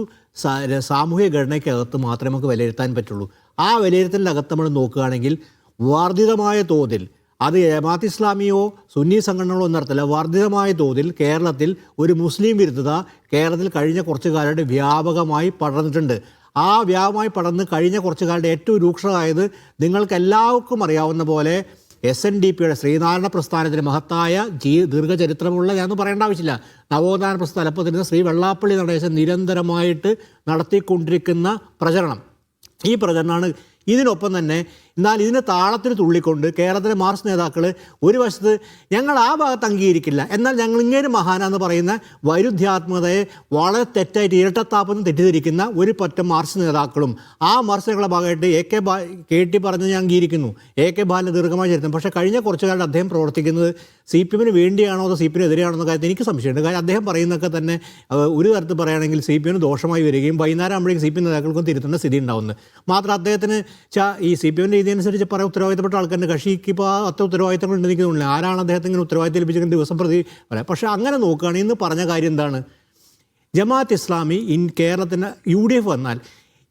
സാമൂഹിക ഘടനയ്ക്കകത്ത് മാത്രമേ നമുക്ക് വിലയിരുത്താൻ പറ്റുള്ളൂ. ആ വിലയിരുത്തലിനകത്ത് നമ്മൾ നോക്കുകയാണെങ്കിൽ വർദ്ധിതമായ തോതിൽ, അത് ജമാഅത്ത് ഇസ്ലാമിയോ സുന്നി സംഘടനകളോ ഒന്നും നടത്തില്ല, വർദ്ധിതമായ തോതിൽ കേരളത്തിൽ ഒരു മുസ്ലിം വിരുദ്ധത കേരളത്തിൽ കഴിഞ്ഞ കുറച്ചു കാലമായിട്ട് വ്യാപകമായി പടർന്നിട്ടുണ്ട്. ആ വ്യാപകമായി പടർന്ന് കഴിഞ്ഞ കുറച്ചു കാലത്ത് ഏറ്റവും രൂക്ഷമായത് നിങ്ങൾക്ക് എല്ലാവർക്കും അറിയാവുന്ന പോലെ SNDPയുടെ ശ്രീനാരായണ പ്രസ്ഥാനത്തിന് മഹത്തായ ദീർഘചരിത്രമുള്ള, ഞാനൊന്നും പറയേണ്ട ആവശ്യമില്ല, നവോത്ഥാന പ്രസ്ഥാന തലപ്പത്തിരുന്ന ശ്രീ വെള്ളാപ്പള്ളി നടേശൻ നിരന്തരമായിട്ട് നടത്തിക്കൊണ്ടിരിക്കുന്ന പ്രചരണം. ഈ പ്രചരണമാണ്. ഇതിനൊപ്പം തന്നെ എന്നാൽ ഇതിന് താളത്തിന് തുള്ളിക്കൊണ്ട് കേരളത്തിലെ മാർക്സ് നേതാക്കൾ ഒരു വശത്ത് ഞങ്ങൾ ആ ഭാഗത്ത് അംഗീകരിക്കില്ല, എന്നാൽ ഞങ്ങൾ ഇങ്ങനെ മഹാനാന്ന് പറയുന്ന വൈരുദ്ധ്യാത്മകതയെ വളരെ തെറ്റായിട്ട് ഇരട്ടത്താപ്പെന്ന് തെറ്റിദ്ധരിക്കുന്ന ഒരു പറ്റം മാർക്സ് നേതാക്കളും, ആ മാർക്സ് നേതാക്കളുടെ ഭാഗമായിട്ട് KT പറഞ്ഞത് ഞാൻ അംഗീകരിക്കുന്നു, AK ബാലന് ദീർഘമായ ചരിത്രം. പക്ഷേ കഴിഞ്ഞ കുറച്ചു കാലത്ത് അദ്ദേഹം പ്രവർത്തിക്കുന്നത് CPM വേണ്ടിയാണോ അതോ CPM എതിരെയാണോ എന്ന കാര്യത്തിൽ എനിക്ക് സംശയമുണ്ട്. കാരണം അദ്ദേഹം പറയുന്നതൊക്കെ തന്നെ ഒരു തരത്തിൽ പറയുകയാണെങ്കിൽ CPM ദോഷമായി വരികയും വൈകുന്നേരം ആകുമ്പോഴേക്കും CPM നേതാക്കൾക്കും തിരുത്തേണ്ട സ്ഥിതി ഉണ്ടാവുന്നത്. മാത്രം അദ്ദേഹത്തിന് ഈ CPM ഇതനുസരിച്ച് പറയാൻ ഉത്തരവാദിത്തപ്പെട്ട ആൾക്കാരുടെ കക്ഷിക്ക് ഇപ്പോൾ അത്ര ഉത്തരവാദിത്തങ്ങൾ ഉണ്ടെന്നിരിക്കുന്നില്ല. ആരാണ് അദ്ദേഹത്തിന് ഇങ്ങനെ ഉത്തരവാദിത്തം ലഭിച്ചിരിക്കുന്ന ദിവസം പ്രതി പറയാം. പക്ഷേ അങ്ങനെ നോക്കുകയാണെങ്കിൽ ഇന്ന് പറഞ്ഞ കാര്യം എന്താണ്? ജമാഅത്ത് ഇസ്ലാമി കേരളത്തിന് UDF വന്നാൽ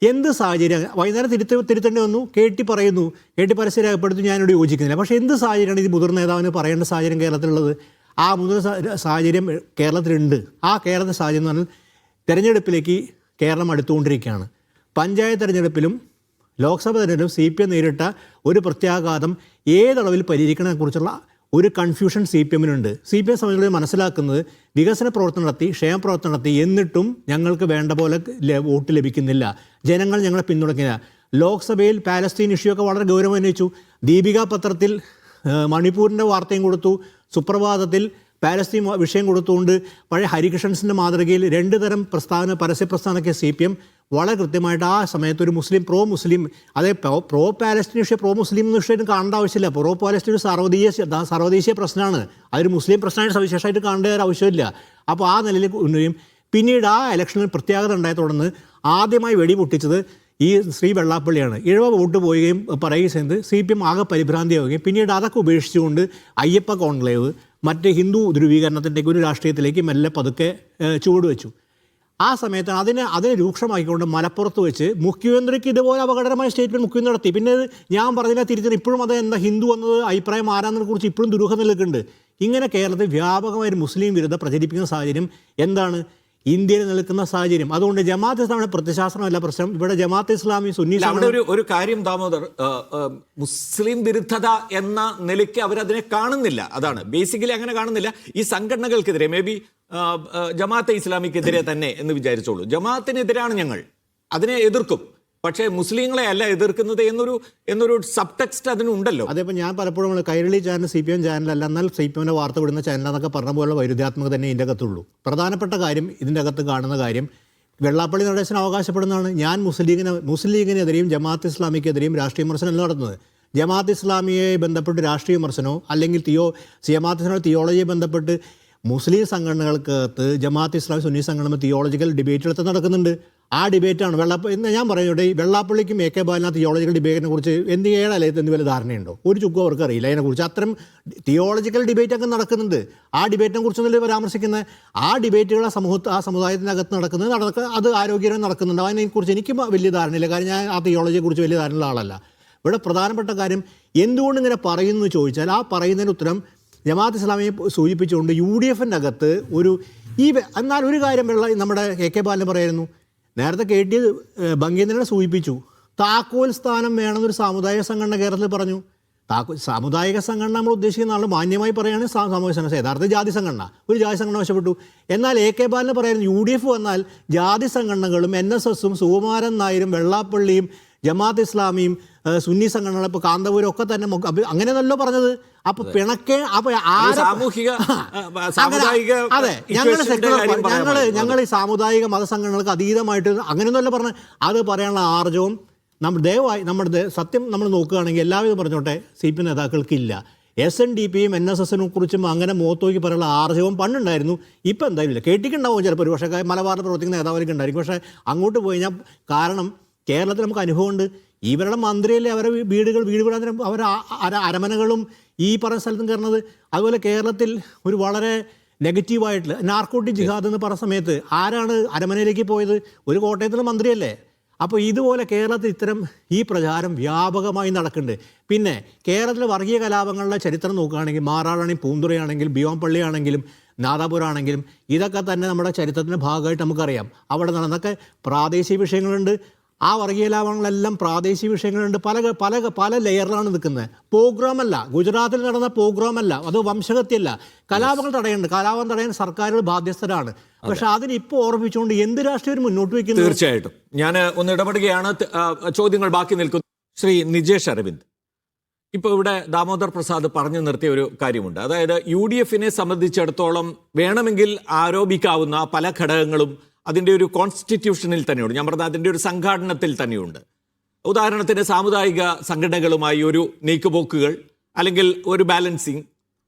എന്ത് സാഹചര്യം, വൈകുന്നേരം തിരുത്തേണ്ടി വന്നു, KT പറയുന്നു, KT പരസ്യം രേഖപ്പെടുത്തി, ഞാനിവിടെ യോജിക്കുന്നില്ല. പക്ഷേ എന്ത് സാഹചര്യമാണ് ഇത് മുതിർന്ന നേതാവിന് പറയേണ്ട സാഹചര്യം കേരളത്തിലുള്ളത്? ആ മുതിർന്ന സാഹചര്യം കേരളത്തിലുണ്ട്. ആ കേരളത്തിലെ സാഹചര്യം എന്ന് പറഞ്ഞാൽ തെരഞ്ഞെടുപ്പിലേക്ക് കേരളം അടുത്തുകൊണ്ടിരിക്കുകയാണ്. പഞ്ചായത്ത് തെരഞ്ഞെടുപ്പിലും ലോക്സഭ തെരഞ്ഞെടുപ്പിലും CPM നേരിട്ട ഒരു പ്രത്യാഘാതം ഏതളവിൽ പരിഹരിക്കണതിനെക്കുറിച്ചുള്ള ഒരു കൺഫ്യൂഷൻ CPMനുണ്ട്. CPM സംബന്ധിച്ച് മനസ്സിലാക്കുന്നത് വികസന പ്രവർത്തനം നടത്തി, ക്ഷേമ പ്രവർത്തനം നടത്തി, എന്നിട്ടും ഞങ്ങൾക്ക് വേണ്ട പോലെ വോട്ട് ലഭിക്കുന്നില്ല, ജനങ്ങൾ ഞങ്ങളെ പിന്തുണയ്ക്കില്ല. ലോക്സഭയിൽ പാലസ്തീൻ ഇഷ്യൂ ഒക്കെ വളരെ ഗൗരവം ഉന്നയിച്ചു. ദീപിക പത്രത്തിൽ മണിപ്പൂരിൻ്റെ വാർത്തയും കൊടുത്തു, സുപ്രഭാതത്തിൽ പാലസ്തീൻ വിഷയം കൊടുത്തുകൊണ്ട് പഴയ ഹരികൃഷ്ണൻസിൻ്റെ മാതൃകയിൽ 2 തരം പരസ്യ പ്രസ്ഥാനമൊക്കെ CPM വളരെ കൃത്യമായിട്ട് ആ സമയത്ത് ഒരു പ്രോ മുസ്ലിം, അതേ പ്രോ പാലസ്തീൻ വിഷയം പ്രോ മുസ്ലിം എന്ന വിഷയം കാണേണ്ട ആവശ്യമില്ല. പ്രോ പാലസ്തീൻ സർവ്വദേശീയ പ്രശ്നമാണ്, അതൊരു മുസ്ലിം പ്രശ്നമായിട്ട് സവിശേഷമായിട്ട് കാണേണ്ട ഒരു ആവശ്യമില്ല. അപ്പോൾ ആ നിലയിൽ ഉന്നയും. പിന്നീട് ആ ഇലക്ഷനിൽ പ്രത്യേകത ഉണ്ടായ തുടർന്ന് ആദ്യമായി വെടിപൊട്ടിച്ചത് ഈ ശ്രീ വെള്ളാപ്പള്ളിയാണ്. ഇഴവ വോട്ട് പോവുകയും പറയുകയും ചെയ്യുന്നത് CPM ആകെ പരിഭ്രാന്തിയാവുകയും പിന്നീട് അതൊക്കെ ഉപേക്ഷിച്ചുകൊണ്ട് അയ്യപ്പ കോൺക്ലേവ്, മറ്റ് ഹിന്ദു ധ്രുവീകരണത്തിൻ്റെ ഒരു രാഷ്ട്രീയത്തിലേക്ക് മെല്ലെ പതുക്കെ ചുവടുവെച്ചു. ആ സമയത്ത് അതിനെ രൂക്ഷമാക്കിക്കൊണ്ട് മലപ്പുറത്ത് വെച്ച് മുഖ്യമന്ത്രിക്ക് ഇതുപോലെ അപകടകരമായ സ്റ്റേറ്റ്മെൻറ്റ് മുഖ്യമന്ത്രി നടത്തി. പിന്നെ ഞാൻ പറഞ്ഞതിനെ തിരിച്ചറിഞ്ഞ് ഇപ്പോഴും അത് എന്താ ഹിന്ദു എന്നത് അഭിപ്രായം ആരാന്നതിനെ കുറിച്ച് ഇപ്പോഴും ദുരൂഹം നിൽക്കുന്നുണ്ട്. ഇങ്ങനെ കേരളത്തിൽ വ്യാപകമായൊരു മുസ്ലിം വിരുദ്ധ പ്രചരിപ്പിക്കുന്ന സാഹചര്യം എന്താണ് ഇന്ത്യയിൽ നിൽക്കുന്ന സാഹചര്യം? അതുകൊണ്ട് ജമാഅത്ത് ഇസ്ലാമിയുടെ പ്രത്യയശാസ്ത്രമല്ല പ്രശ്നം. ഇവിടെ ജമാഅത്ത് ഇസ്ലാമി സുന്നി അവിടെ ഒരു കാര്യം ദാമോദർ, മുസ്ലിം വിരുദ്ധത എന്ന നിലയ്ക്ക് അവരതിനെ കാണുന്നില്ല. അതാണ് ബേസിക്കലി അങ്ങനെ കാണുന്നില്ല. ഈ സംഘടനകൾക്കെതിരെ മേ ബി ജമാഅത്തെ ഇസ്ലാമിക്കെതിരെ തന്നെ എന്ന് വിചാരിച്ചോളൂ. ജമാഅത്തിനെതിരാണ് ഞങ്ങൾ, അതിനെ എതിർക്കും. പക്ഷേ മുസ്ലിങ്ങളെ അല്ല എതിർക്കുന്നത് എന്നൊരു സബ് ടെക്സ്റ്റ് അതിനുണ്ടല്ലോ. അതേപോലെ ഞാൻ പലപ്പോഴും കൈരളി ചാനൽ CPM ചാനലല്ല, എന്നാൽ CPMന്റെ വാർത്ത വിടുന്ന ചാനലെന്നൊക്കെ പറഞ്ഞ പോലെ വൈരുദ്ധ്യാത്മക തന്നെ ഇതിൻ്റെ അകത്തുള്ളൂ. പ്രധാനപ്പെട്ട കാര്യം ഇതിൻ്റെ അകത്ത് കാണുന്ന കാര്യം വെള്ളാപ്പള്ളി നടേശൻ അവകാശപ്പെടുന്നതാണ്. ഞാൻ മുസ്ലിം ലീഗിനെതിരെയും ജമാഅത്ത് ഇസ്ലാമിക്കെതിരെയും രാഷ്ട്രീയ വിമർശനം നടത്തുന്നത്. ജമാഅത്ത് ഇസ്ലാമിയെ ബന്ധപ്പെട്ട് രാഷ്ട്രീയ വിമർശനമോ അല്ലെങ്കിൽ ജമാഅത്ത് ഇസ്ലാമിയുടെ തിയോളജിയെ ബന്ധപ്പെട്ട് മുസ്ലിം സംഘടനകൾക്കകത്ത് ജമാഅത്ത് ഇസ്ലാമി സുന്നി സംഘടന തിയോളജിക്കൽ ഡിബേറ്റുകളൊക്കെ നടക്കുന്നുണ്ട്. ആ ഡിബേറ്റാണ് ഞാൻ പറയുന്നത്. ഈ വെള്ളാപ്പള്ളിക്കും AK ബാലനും തിയോളജിക്കൽ ഡിബേറ്റിനെ കുറിച്ച് ഏഴല്ലേ എന്ത് വല്ല ധാരണയുണ്ടോ? ഒരു ചുക്കും അവർക്ക് അറിയില്ല അതിനെക്കുറിച്ച്. അത്തരം തിയോളജിക്കൽ ഡിബേറ്റൊക്കെ നടക്കുന്നുണ്ട്. ആ ഡിബേറ്റിനെ കുറിച്ചൊന്നും പരാമർശിക്കുന്നത്. ആ ഡിബേറ്റുകൾ ആ സമുദായത്തിനകത്ത് നടക്കുന്നത് അത് ആരോഗ്യകരം നടക്കുന്നുണ്ട്. അതിനെക്കുറിച്ച് എനിക്ക് വലിയ ധാരണയില്ല. കാരണം ഞാൻ ആ തിയോളജിയെക്കുറിച്ച് വലിയ ധാരണയുള്ള ആളല്ല. ഇവിടെ പ്രധാനപ്പെട്ട കാര്യം എന്തുകൊണ്ട് ഇങ്ങനെ പറയുന്നു ചോദിച്ചാൽ ആ പറയുന്നതിന് ഉത്തരം ജമാഅത്ത് ഇസ്ലാമിയെ സൂചിപ്പിച്ചുകൊണ്ട് UDFൻ്റെ അകത്ത് എന്നാൽ ഒരു കാര്യം നമ്മുടെ AK ബാലൻ പറയായിരുന്നു. നേരത്തെ KT ഭംഗീന്ദ്രനെ സൂചിപ്പിച്ചു. താക്കോൽ സ്ഥാനം വേണമെന്നൊരു സാമുദായിക സംഘടന കേരളത്തിൽ പറഞ്ഞു. സാമുദായിക സംഘടന നമ്മൾ ഉദ്ദേശിക്കുന്ന ആൾ മാന്യമായി പറയുകയാണെങ്കിൽ സാമൂഹിക സംഘടന, യഥാർത്ഥ ജാതി സംഘടന, ഒരു ജാതി സംഘടന ആവശ്യപ്പെട്ടു. എന്നാൽ AK ബാലന് പറയുന്നത് UDF വന്നാൽ ജാതി സംഘടനകളും NSSഉം സുകുമാരൻ നായരും വെള്ളാപ്പള്ളിയും ജമാഅത്ത് ഇസ്ലാമിയും സുന്നി സംഘടനകൾ ഇപ്പോൾ കാന്തപുരം ഒക്കെ തന്നെ അങ്ങനെയല്ലോ പറഞ്ഞത്. അപ്പൊ പിണക്കെ അതെ ഞങ്ങൾ ഈ സാമുദായിക മതസംഘടനകൾക്ക് അതീതമായിട്ട് അങ്ങനെയൊന്നുമല്ല പറഞ്ഞത്. അത് പറയാനുള്ള ആർജവും സത്യം നമ്മൾ നോക്കുകയാണെങ്കിൽ എല്ലാവരും പറഞ്ഞോട്ടെ CPM നേതാക്കൾക്കില്ല. SNDPയും NSSനും കുറിച്ചും അങ്ങനെ മുഖത്തോക്കി പറയാനുള്ള ആർജവും പണ്ടുണ്ടായിരുന്നു. ഇപ്പം എന്തായാലും ഇല്ല. കേട്ടിട്ടുണ്ടാവും ചിലപ്പോൾ, ഒരു പക്ഷേ മലബാറിൽ പ്രവർത്തിക്കുന്ന നേതാവൊക്കെ ഉണ്ടായിരിക്കും. പക്ഷേ അങ്ങോട്ട് പോയി കഴിഞ്ഞാൽ കാരണം കേരളത്തിൽ നമുക്ക് അനുഭവമുണ്ട്. ഇവരുടെ മന്ത്രിയല്ലേ അവരെ വീട് വിടാൻ അവർ അരമനകളും ഈ പറഞ്ഞ സ്ഥലത്തും കയറുന്നത്. അതുപോലെ കേരളത്തിൽ ഒരു വളരെ നെഗറ്റീവായിട്ടുള്ള നാർക്കോട്ടിക് ജിഹാദ് എന്ന് പറഞ്ഞ സമയത്ത് ആരാണ് അരമനയിലേക്ക് പോയത്? ഒരു കോട്ടയത്തിലെ മന്ത്രിയല്ലേ. അപ്പോൾ ഇതുപോലെ കേരളത്തിൽ ഇത്തരം ഈ പ്രചാരം വ്യാപകമായി നടക്കുന്നുണ്ട്. പിന്നെ കേരളത്തിലെ വർഗീയ കലാപങ്ങളുടെ ചരിത്രം നോക്കുകയാണെങ്കിൽ മാറാടാണെങ്കിൽ പൂന്തുറയാണെങ്കിലും ബിയോംപള്ളിയാണെങ്കിലും നാദാപുരാണെങ്കിലും ഇതൊക്കെ തന്നെ നമ്മുടെ ചരിത്രത്തിൻ്റെ ഭാഗമായിട്ട് നമുക്കറിയാം. അവിടെ നടന്നൊക്കെ പ്രാദേശിക വിഷയങ്ങളുണ്ട്. ആ വർഗീയ ലാഭങ്ങളെല്ലാം പ്രാദേശിക വിഷയങ്ങളുണ്ട്. പല ലെയറിലാണ് നിൽക്കുന്നത്. പ്രോഗ്രാമല്ല, ഗുജറാത്തിൽ നടന്ന പ്രോഗ്രാമല്ല, അത് വംശഹത്യല്ല. കലാപങ്ങൾ തടയുന്നുണ്ട്. കലാപം തടയാൻ സർക്കാരുകൾ ബാധ്യസ്ഥരാണ്. പക്ഷെ അതിന് ഇപ്പോൾ ഓർമ്മിച്ചുകൊണ്ട് എന്ത് രാഷ്ട്രീയം മുന്നോട്ട് വയ്ക്കുന്നു? തീർച്ചയായിട്ടും ഞാൻ ഒന്ന് ഇടപെടുകയാണ്. ചോദ്യങ്ങൾ ബാക്കി നിൽക്കുന്നു. ശ്രീ നിജേഷ് അരവിന്ദ്, ഇപ്പോൾ ഇവിടെ ദാമോദർ പ്രസാദ് പറഞ്ഞു നിർത്തിയ ഒരു കാര്യമുണ്ട്. അതായത് UDFനെ സംബന്ധിച്ചിടത്തോളം വേണമെങ്കിൽ ആരോപിക്കാവുന്ന പല ഘടകങ്ങളും അതിൻ്റെ ഒരു കോൺസ്റ്റിറ്റ്യൂഷനിൽ തന്നെയുണ്ട്. ഞാൻ പറഞ്ഞ അതിൻ്റെ ഒരു സംഘാടനത്തിൽ തന്നെയുണ്ട്. ഉദാഹരണത്തിന് സാമുദായിക സംഘടനകളുമായി ഒരു നീക്കുപോക്കുകൾ, അല്ലെങ്കിൽ ഒരു ബാലൻസിങ്,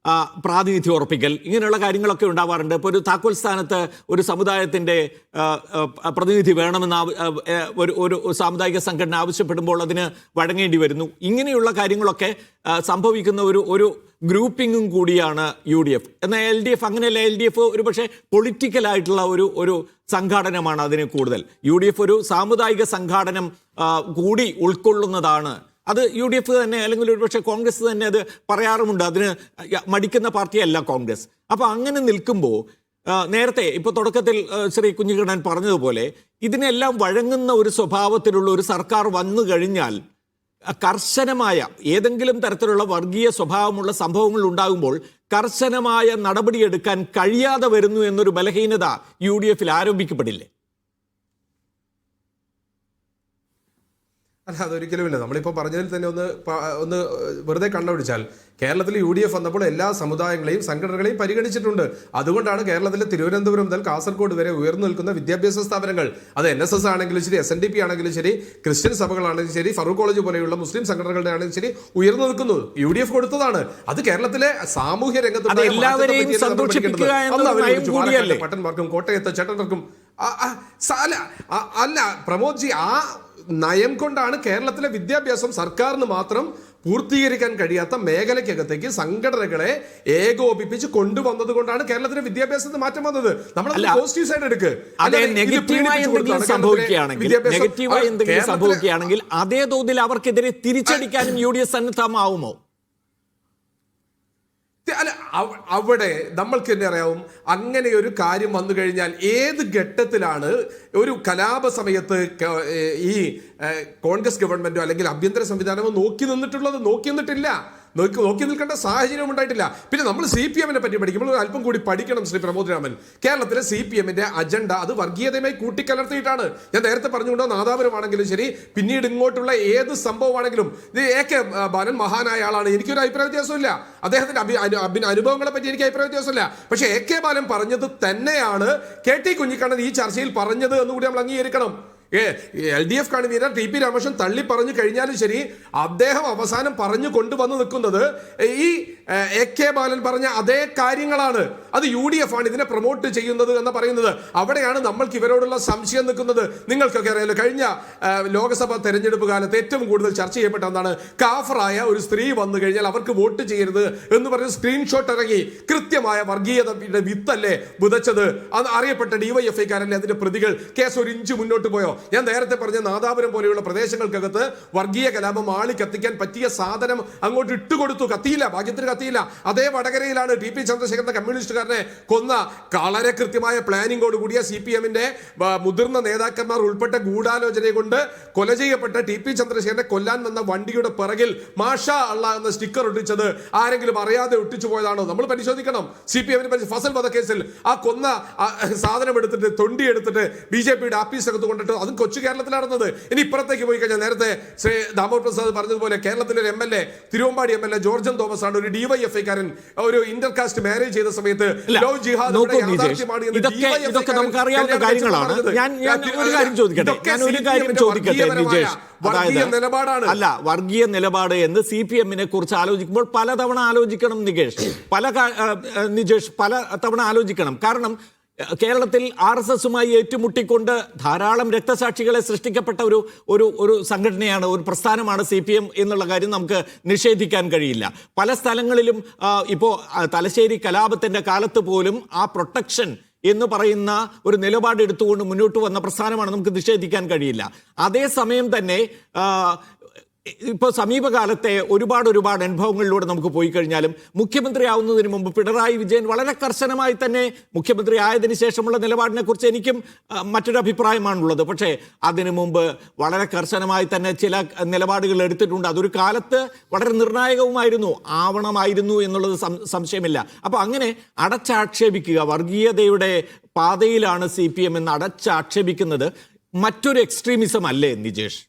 പ്രാതിനിധ്യം ഉറപ്പിക്കൽ, ഇങ്ങനെയുള്ള കാര്യങ്ങളൊക്കെ ഉണ്ടാവാറുണ്ട്. ഇപ്പോൾ ഒരു താക്കോൽ സ്ഥാനത്ത് ഒരു സമുദായത്തിൻ്റെ പ്രതിനിധി വേണമെന്ന് ഒരു സാമുദായിക സംഘടന ആവശ്യപ്പെടുമ്പോൾ അതിന് വഴങ്ങേണ്ടി വരുന്നു. ഇങ്ങനെയുള്ള കാര്യങ്ങളൊക്കെ സംഭവിക്കുന്ന ഒരു ഗ്രൂപ്പിങ്ങും കൂടിയാണ് UDF. എന്നാൽ LDF അങ്ങനെയല്ല. LDF ഒരു പക്ഷേ പൊളിറ്റിക്കലായിട്ടുള്ള ഒരു സംഘാടനമാണ് അതിന് കൂടുതൽ. UDF ഒരു സാമുദായിക സംഘാടനം കൂടി ഉൾക്കൊള്ളുന്നതാണ്. അത് UDF തന്നെ, അല്ലെങ്കിൽ ഒരുപക്ഷെ കോൺഗ്രസ് തന്നെ അത് പറയാറുമുണ്ട്. അതിന് മടിക്കുന്ന പാർട്ടിയല്ല കോൺഗ്രസ്. അപ്പോൾ അങ്ങനെ നിൽക്കുമ്പോൾ നേരത്തെ ഇപ്പോൾ തുടക്കത്തിൽ ശ്രീ കുഞ്ഞിക്കണ്ണൻ പറഞ്ഞതുപോലെ ഇതിനെല്ലാം വഴങ്ങുന്ന ഒരു സ്വഭാവത്തിലുള്ള ഒരു സർക്കാർ വന്നു കഴിഞ്ഞാൽ കർശനമായ ഏതെങ്കിലും തരത്തിലുള്ള വർഗീയ സ്വഭാവമുള്ള സംഭവങ്ങൾ ഉണ്ടാകുമ്പോൾ കർശനമായ നടപടിയെടുക്കാൻ കഴിയാതെ വരുന്നു എന്നൊരു ബലഹീനത UDFൽ ആരോപിക്കപ്പെടില്ലേ? അല്ല, അതൊരിക്കലുമില്ല. നമ്മളിപ്പോൾ പറഞ്ഞതിൽ തന്നെ ഒന്ന് വെറുതെ കണ്ണൊടിച്ചാൽ കേരളത്തിൽ UDF വന്നപ്പോൾ എല്ലാ സമുദായങ്ങളെയും സംഘടനകളെയും പരിഗണിച്ചിട്ടുണ്ട്. അതുകൊണ്ടാണ് കേരളത്തിലെ തിരുവനന്തപുരം മുതൽ കാസർഗോഡ് വരെ ഉയർന്നു നിൽക്കുന്ന വിദ്യാഭ്യാസ സ്ഥാപനങ്ങൾ, അത് NSS ആണെങ്കിലും ശരി, SNDP ആണെങ്കിലും ശരി, ക്രിസ്ത്യൻ സഭകളാണെങ്കിലും ശരി, ഫറൂഖ് കോളേജ് പോലെയുള്ള മുസ്ലിം സംഘടനകളുടെ ആണെങ്കിലും ശരി ഉയർന്നു നിൽക്കുന്നു. UDF കൊടുത്തതാണ്. അത് കേരളത്തിലെ സാമൂഹ്യ രംഗത്ത് പട്ടന്മാർക്കും കോട്ടയത്തെ ചേട്ടന്മാർക്കും അല്ല പ്രമോദ്ജി, ആ നയം കൊണ്ടാണ് കേരളത്തിലെ വിദ്യാഭ്യാസം സർക്കാരിന് മാത്രം പൂർത്തീകരിക്കാൻ കഴിയാത്ത മേഖലയ്ക്കകത്തേക്ക് സംഘടനകളെ ഏകോപിപ്പിച്ച് കൊണ്ടുവന്നത് കൊണ്ടാണ് കേരളത്തിലെ വിദ്യാഭ്യാസത്തിൽ മാറ്റം വന്നത്. നമ്മൾ പോസിറ്റീവ് സൈഡ് എടുക്കുക. സംഭവിക്കുകയാണെങ്കിൽ അതേ തോതിൽ അവർക്കെതിരെ തിരിച്ചടിക്കാനും UDF സന്നദ്ധമാവുമോ? അല്ല, അവിടെ നമ്മൾക്ക് തന്നെ അറിയാവും, അങ്ങനെ ഒരു കാര്യം വന്നു കഴിഞ്ഞാൽ ഏത് ഘട്ടത്തിലാണ് ഒരു കലാപ സമയത്ത് ഈ കോൺഗ്രസ് ഗവൺമെന്റോ അല്ലെങ്കിൽ ആഭ്യന്തര സംവിധാനമോ നോക്കി നിന്നിട്ടുള്ളത്? നോക്കി നിന്നിട്ടില്ല. നോക്കി നിൽക്കേണ്ട സാഹചര്യം ഉണ്ടായിട്ടില്ല. പിന്നെ നമ്മൾ CPM പറ്റി പഠിക്കുമ്പോൾ അല്പം കൂടി പഠിക്കണം ശ്രീ പ്രമോദ് രാമൻ. കേരളത്തിലെ CPM അജണ്ട അത് വർഗീയതയുമായി കൂട്ടിക്കലർത്തിയിട്ടാണ്. ഞാൻ നേരത്തെ പറഞ്ഞുകൊണ്ടോ നാദാപുരമാണെങ്കിലും ശരി, പിന്നീട് ഇങ്ങോട്ടുള്ള ഏത് സംഭവമാണെങ്കിലും ഇത് AK ബാലൻ മഹാനായ ആളാണ്, എനിക്കൊരു അഭിപ്രായ വ്യത്യാസമില്ല. അദ്ദേഹത്തിന്റെ അനുഭവങ്ങളെ പറ്റി എനിക്ക് അഭിപ്രായ വ്യത്യാസമില്ല. പക്ഷേ AK ബാലൻ പറഞ്ഞത് തന്നെയാണ് KT കുഞ്ഞിക്കണ്ണൻ ഈ ചർച്ചയിൽ പറഞ്ഞത് എന്നുകൂടി നമ്മൾ അംഗീകരിക്കണം. LDF കൺവീനർ TP രാമകൃഷ്ണൻ തള്ളി പറഞ്ഞു കഴിഞ്ഞാലും ശരി, അദ്ദേഹം അവസാനം പറഞ്ഞു കൊണ്ടുവന്ന് നിൽക്കുന്നത് ഈ AK ബാലൻ പറഞ്ഞ അതേ കാര്യങ്ങളാണ്. അത് UDF ആണ് ഇതിനെ പ്രൊമോട്ട് ചെയ്യുന്നത് എന്ന് പറയുന്നത്. അവിടെയാണ് നമ്മൾക്ക് ഇവരോടുള്ള സംശയം നിൽക്കുന്നത്. നിങ്ങൾക്കൊക്കെ അറിയാലോ, കഴിഞ്ഞ ലോക്സഭാ തെരഞ്ഞെടുപ്പ് കാലത്ത് ഏറ്റവും കൂടുതൽ ചർച്ച ചെയ്യപ്പെട്ട എന്താണ്, കാഫറായ ഒരു സ്ത്രീ വന്നു കഴിഞ്ഞാൽ അവർക്ക് വോട്ട് ചെയ്യരുത് എന്ന് പറഞ്ഞ് സ്ക്രീൻഷോട്ട് ഇറങ്ങി. കൃത്യമായ വർഗീയതയുടെ വിത്തല്ലേ വിതച്ചത്? അത് അറിയപ്പെട്ട DYFI-കാരല്ലേ അതിന്റെ പ്രതികൾ. കേസ് ഒരു ഇഞ്ച് മുന്നോട്ട് പോയോ? ഞാൻ നേരത്തെ പറഞ്ഞ നാദാപുരം പോലെയുള്ള പ്രദേശങ്ങൾക്കകത്ത് വർഗീയ കലാപം ആളി കത്തിക്കാൻ പറ്റിയ സാധനം അങ്ങോട്ട് ഇട്ടുകൊടുത്തു. കത്തിയില്ല, ഭാഗ്യത്തിന് കത്തിയില്ല. അതേ വടകരയിലാണ് TP ചന്ദ്രശേഖരന്റെ കമ്മ്യൂണിസ്റ്റുകാരനെ കൊന്ന വളരെ കൃത്യമായ പ്ലാനിങ്ങോട് കൂടിയ CPM മുതിർന്ന നേതാക്കന്മാർ ഉൾപ്പെട്ട ഗൂഢാലോചനയെ കൊണ്ട് കൊല ചെയ്യപ്പെട്ട TP ചന്ദ്രശേഖരനെ കൊല്ലാൻ വന്ന വണ്ടിയുടെ പിറകിൽ മാഷാ അള്ളാ എന്ന സ്റ്റിക്കർ ഒട്ടിച്ചത് ആരെങ്കിലും അറിയാതെ ഒട്ടിച്ചു പോയതാണോ? നമ്മൾ പരിശോധിക്കണം. CPM ഫസൽ വധക്കേസിൽ ആ കൊന്ന സാധനം എടുത്തിട്ട് തൊണ്ടി എടുത്തിട്ട് BJP-യുടെ ആഫീസകത്ത് കൊണ്ടിട്ട് അതും കൊച്ചു കേരളത്തിലാണ് നടന്നത്. ഇനി ഇപ്പുറത്തേക്ക് പോയി കഴിഞ്ഞാൽ നേരത്തെ ശ്രീ ദാമോദർ പ്രസാദ് പറഞ്ഞതുപോലെ കേരളത്തിലെ ഒരു MLA, തിരുവമ്പാടി MLA ജോർജൻ തോമസ് ആണ് ഒരു DYFI-കാരൻ ഒരു ഇന്റർകാസ്റ്റ് മാരേജ് ചെയ്ത സമയത്ത് ലവ് ജിഹാദ് ഇതൊക്കെ നമുക്ക് അറിയാവുന്ന കാര്യങ്ങളാണ്. ഞാൻ ഒരു കാര്യം ചോദിക്കട്ടെ നിജേഷ്, നിലപാടാണ് അല്ല വർഗീയ നിലപാട് എന്ന് CPM-നെ കുറിച്ച് ആലോചിക്കുമ്പോൾ പലതവണ ആലോചിക്കണം നിജേഷ്, പല തവണ ആലോചിക്കണം. കാരണം കേരളത്തിൽ RSS-മായി ഏറ്റുമുട്ടിക്കൊണ്ട് ധാരാളം രക്തസാക്ഷികളെ സൃഷ്ടിക്കപ്പെട്ട ഒരു സംഘടനയാണ്, ഒരു പ്രസ്ഥാനമാണ് CPM എന്നുള്ള കാര്യം നമുക്ക് നിഷേധിക്കാൻ കഴിയില്ല. പല സ്ഥലങ്ങളിലും ഇപ്പോൾ തലശ്ശേരി കലാപത്തിന്റെ കാലത്ത് പോലും ആ പ്രൊട്ടക്ഷൻ എന്ന് പറയുന്ന ഒരു നിലപാട് എടുത്തുകൊണ്ട് മുന്നോട്ട് വന്ന പ്രസ്ഥാനമാണ്, നമുക്ക് നിഷേധിക്കാൻ കഴിയില്ല. അതേസമയം തന്നെ ഇപ്പോൾ സമീപകാലത്തെ ഒരുപാട് അനുഭവങ്ങളിലൂടെ നമുക്ക് പോയി കഴിഞ്ഞാലും മുഖ്യമന്ത്രി ആവുന്നതിന് മുമ്പ് പിണറായി വിജയൻ വളരെ കർശനമായി തന്നെ മുഖ്യമന്ത്രി ആയതിനു ശേഷമുള്ള നിലപാടിനെ കുറിച്ച് എനിക്കും മറ്റൊരു അഭിപ്രായമാണുള്ളത്. പക്ഷേ അതിനു മുമ്പ് വളരെ കർശനമായി തന്നെ ചില നിലപാടുകൾ എടുത്തിട്ടുണ്ട്. അതൊരു കാലത്ത് വളരെ നിർണായകവുമായിരുന്നു, ആവണമായിരുന്നു എന്നുള്ളത് സംശയമില്ല. അപ്പോൾ അങ്ങനെ അടച്ചാക്ഷേപിക്കുക, വർഗീയതയുടെ പാതയിലാണ് CPM എന്ന് അടച്ചാക്ഷേപിക്കുന്നത് മറ്റൊരു എക്സ്ട്രീമിസം അല്ലേ നിജേഷ്?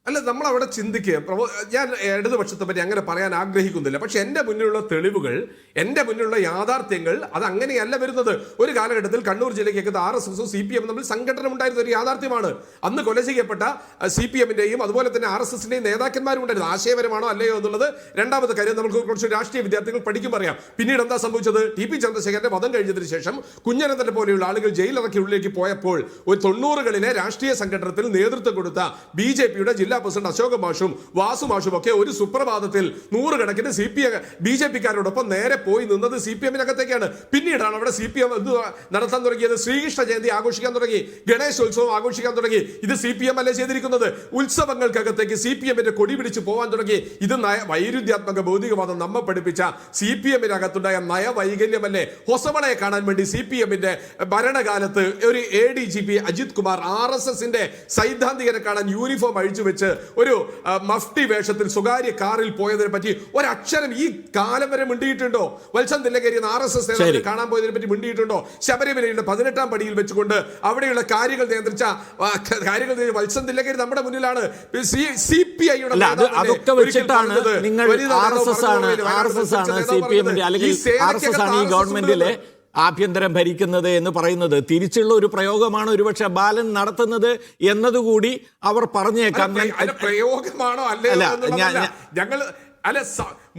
അല്ല, നമ്മൾ അവിടെ ചിന്തിക്കുക. ഞാൻ ഇടതുപക്ഷത്തെ പറ്റി അങ്ങനെ പറയാൻ ആഗ്രഹിക്കുന്നില്ല. പക്ഷെ എൻ്റെ മുന്നിലുള്ള തെളിവുകൾ, എൻ്റെ മുന്നിലുള്ള യാഥാർത്ഥ്യങ്ങൾ അത് അങ്ങനെയല്ല വരുന്നത്. ഒരു കാലഘട്ടത്തിൽ കണ്ണൂർ ജില്ലയ്ക്കകത്ത് RSS-ഉം CPM തമ്മിൽ സംഘടന ഉണ്ടായിരുന്ന ഒരു യാഥാർത്ഥ്യമാണ്. അന്ന് കൊല ചെയ്യപ്പെട്ട CPM-ന്റെയും അതുപോലെ തന്നെ RSS-ന്റെയും നേതാക്കന്മാരും ഉണ്ടായിരുന്നു. ആശയപരമാണോ അല്ലയോ എന്നുള്ളത് രണ്ടാമത്തെ കാര്യം. നമുക്ക് കുറച്ച് രാഷ്ട്രീയ വിദ്യാർത്ഥികൾ പഠിക്കും പറയാം. പിന്നീട് എന്താ സംഭവിച്ചത്? TP ചന്ദ്രശേഖരന്റെ വധം കഴിഞ്ഞതിന് ശേഷം കുഞ്ഞനന്തനെ പോലെയുള്ള ആളുകൾ ജയിലിറക്കി ഉള്ളിലേക്ക് പോയപ്പോൾ ഒരു 90-കളിലെ രാഷ്ട്രീയ സംഘടനത്തിൽ നേതൃത്വം കൊടുത്ത BJP-യുടെ ജില്ലാ പ്രസിഡന്റ് അശോക മാഷും വാസു മാഷും ഒക്കെ ഒരു സുപ്രഭാതത്തിൽ നൂറുകണക്കിന് BJP-കാരോടൊപ്പം നേരെ പോയി നിന്നത് CPM-നകത്തേക്കാണ്. പിന്നീടാണ് അവിടെ CPM നടത്താൻ തുടങ്ങിയത്. ശ്രീകൃഷ്ണ ജയന്തി ആഘോഷിക്കാൻ തുടങ്ങി, ഗണേശോത്സവം ആഘോഷിക്കാൻ തുടങ്ങി. ഇത് CPM അല്ലേ ചെയ്തിരിക്കുന്നത്? ഉത്സവങ്ങൾക്കകത്തേക്ക് CPM-ന്റെ കൊടി പിടിച്ച് പോകാൻ തുടങ്ങി. ഇത് വൈരുദ്ധ്യാത്മക ഭൗതികവാദം നമ്മെ പഠിപ്പിച്ച CPM-നകത്തുണ്ടായ നയവൈകല്യമല്ലേ? ഹൊസവളയെ കാണാൻ വേണ്ടി CPM-ന്റെ ഭരണകാലത്ത് ഒരു ADGP അജിത് കുമാർ RSS-ന്റെ സൈദ്ധാന്തികനെ കാണാൻ യൂണിഫോം അഴിച്ചു വെച്ച് ഒരു മഫ്തി വേഷത്തിൽ സ്വകാര്യ കാറിൽ പോയതിനെ പറ്റി ഒരക്ഷരം ഈ കാലം വരെ മിണ്ടിയിട്ടുണ്ടോ? വത്സൻ തില്ലങ്കേരി RSS കാണാൻ പോയതിനെ പറ്റി മിണ്ടിയിട്ടുണ്ടോ? ശബരിമലയുടെ 18-ാം പടിയിൽ വെച്ചുകൊണ്ട് അവിടെയുള്ള കാര്യങ്ങൾ നിയന്ത്രിച്ച വത്സൻ തില്ലങ്കേരി നമ്മുടെ മുന്നിലാണ്. CPI-യുടെ അതൊക്കെ വെച്ചിട്ടാണ് നിങ്ങൾ RSS ആണ് CPM-ന്റെ അല്ലെങ്കിൽ RSS ആണ് ഈ ഗവൺമെന്റിലെ ആഭ്യന്തരം ഭരിക്കുന്നത് എന്ന് പറയുന്നത്. തിരിച്ചുള്ള ഒരു പ്രയോഗമാണ് ഒരുപക്ഷെ ബാലൻ നടത്തുന്നത് എന്നതുകൂടി അവർ പറഞ്ഞേക്കാം. പ്രയോഗമാണോ അല്ല,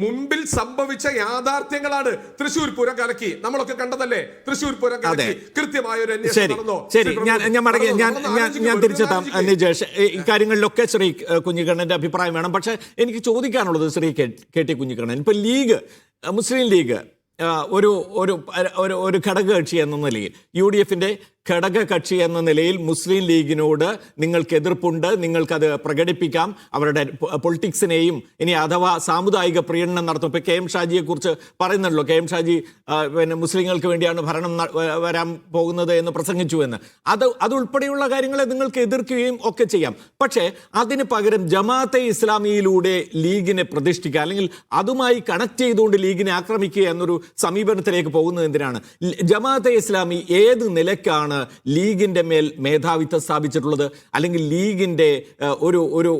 മുമ്പിൽ സംഭവിച്ച യാഥാർത്ഥ്യങ്ങളാണ്. തൃശ്ശൂർ പൂരം കലക്കി നമ്മളൊക്കെ കണ്ടതല്ലേ? തൃശ്ശൂർ പൂരം കലക്കി കൃത്യമായ ഒരു അന്വേഷണം നടന്നോ? ശരി, ഞാൻ തിരിച്ചെത്താം നിജേഷ്. ഇക്കാര്യങ്ങളിലൊക്കെ ശ്രീ കുഞ്ഞിക്കണ്ണന്റെ അഭിപ്രായം വേണം. പക്ഷെ എനിക്ക് ചോദിക്കാനുള്ളത് ശ്രീ KT കുഞ്ഞിക്കണ്ണൻ, ഇപ്പൊ മുസ്ലിം ലീഗ് ഒരു ഘടകകക്ഷി എന്ന നിലയിൽ UDF-ന്റെ ഘടക കക്ഷി എന്ന നിലയിൽ മുസ്ലിം ലീഗിനോട് നിങ്ങൾക്ക് എതിർപ്പുണ്ട്, നിങ്ങൾക്കത് പ്രകടിപ്പിക്കാം. അവരുടെ പൊളിറ്റിക്സിനെയും ഇനി അഥവാ സാമുദായിക പ്രീണനം നടത്തും. ഇപ്പോൾ കെ എം ഷാജിയെ കുറിച്ച് പറയുന്നുണ്ടല്ലോ, കെ എം ഷാജി പിന്നെ മുസ്ലിങ്ങൾക്ക് വേണ്ടിയാണ് ഭരണം വരാൻ പോകുന്നത് എന്ന് പ്രസംഗിച്ചു എന്ന്. അതുൾപ്പെടെയുള്ള കാര്യങ്ങളെ നിങ്ങൾക്ക് എതിർക്കുകയും ഒക്കെ ചെയ്യാം. പക്ഷേ അതിന് പകരം ജമാഅത്തെ ഇസ്ലാമിയിലൂടെ ലീഗിനെ പ്രതിഷ്ഠിക്കുക, അല്ലെങ്കിൽ അതുമായി കണക്ട് ചെയ്തുകൊണ്ട് ലീഗിനെ ആക്രമിക്കുക എന്നൊരു സമീപനത്തിലേക്ക് പോകുന്നത് എന്തിനാണ്? ജമാഅത്തെ ഇസ്ലാമി ഏത് നിലയ്ക്കാണ് ലീഗിന്റെ മേൽ മേധാവിത്വം സ്ഥാപിച്ചിട്ടുള്ളത്, അല്ലെങ്കിൽ ലീഗിന്റെ ഒരു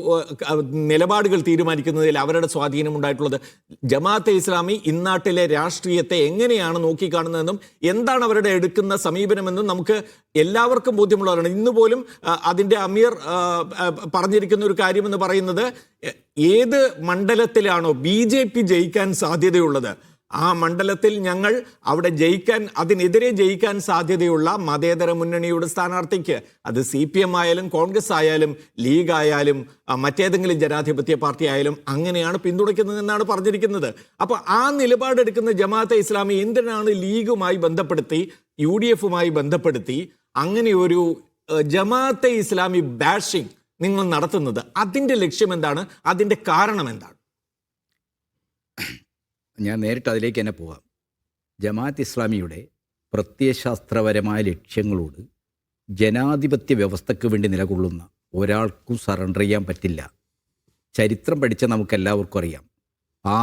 നിലപാടുകൾ തീരുമാനിക്കുന്നതിൽ അവരുടെ സ്വാധീനം ഉണ്ടായിട്ടുള്ളത്? ജമാഅത്തെ ഇസ്ലാമി ഇന്നാട്ടിലെ രാഷ്ട്രീയത്തെ എങ്ങനെയാണ് നോക്കിക്കാണുന്നതെന്നും എന്താണ് അവരുടെ എടുക്കുന്ന സമീപനമെന്നും നമുക്ക് എല്ലാവർക്കും ബോധ്യമുള്ളതാണ്. ഇന്ന് പോലും അതിന്റെ അമീർ പറഞ്ഞിരിക്കുന്ന ഒരു കാര്യമെന്ന് പറയുന്നത്, ഏത് മണ്ഡലത്തിലാണോ BJP ജയിക്കാൻ സാധ്യതയുള്ളത് ആ മണ്ഡലത്തിൽ ഞങ്ങൾ അവിടെ അതിനെതിരെ ജയിക്കാൻ സാധ്യതയുള്ള മതേതര മുന്നണിയുടെ സ്ഥാനാർത്ഥിക്ക്, അത് CPM ആയാലും കോൺഗ്രസ് ആയാലും ലീഗ് ആയാലും മറ്റേതെങ്കിലും ജനാധിപത്യ പാർട്ടി ആയാലും അങ്ങനെയാണ് പിന്തുണയ്ക്കുന്നതെന്നാണ് പറഞ്ഞിരിക്കുന്നത്. അപ്പോൾ ആ നിലപാടെടുക്കുന്ന ജമാഅത്തെ ഇസ്ലാമി എന്തിനാണ് ലീഗുമായി ബന്ധപ്പെടുത്തി UDFുമായി ബന്ധപ്പെടുത്തി അങ്ങനെ ഒരു ജമാഅത്തെ ഇസ്ലാമി ബാഷിംഗ് നിങ്ങൾ നടത്തുന്നത്? അതിൻ്റെ ലക്ഷ്യം എന്താണ്? അതിൻ്റെ കാരണം എന്താണ്? ഞാൻ നേരിട്ട് അതിലേക്ക് തന്നെ പോകാം. ജമാഅത്ത് ഇസ്ലാമിയുടെ പ്രത്യയശാസ്ത്രപരമായ ലക്ഷ്യങ്ങളോട് ജനാധിപത്യ വ്യവസ്ഥയ്ക്ക് വേണ്ടി നിലകൊള്ളുന്ന ഒരാൾക്കും സറണ്ടർ ചെയ്യാൻ പറ്റില്ല. ചരിത്രം പഠിച്ച നമുക്കെല്ലാവർക്കും അറിയാം,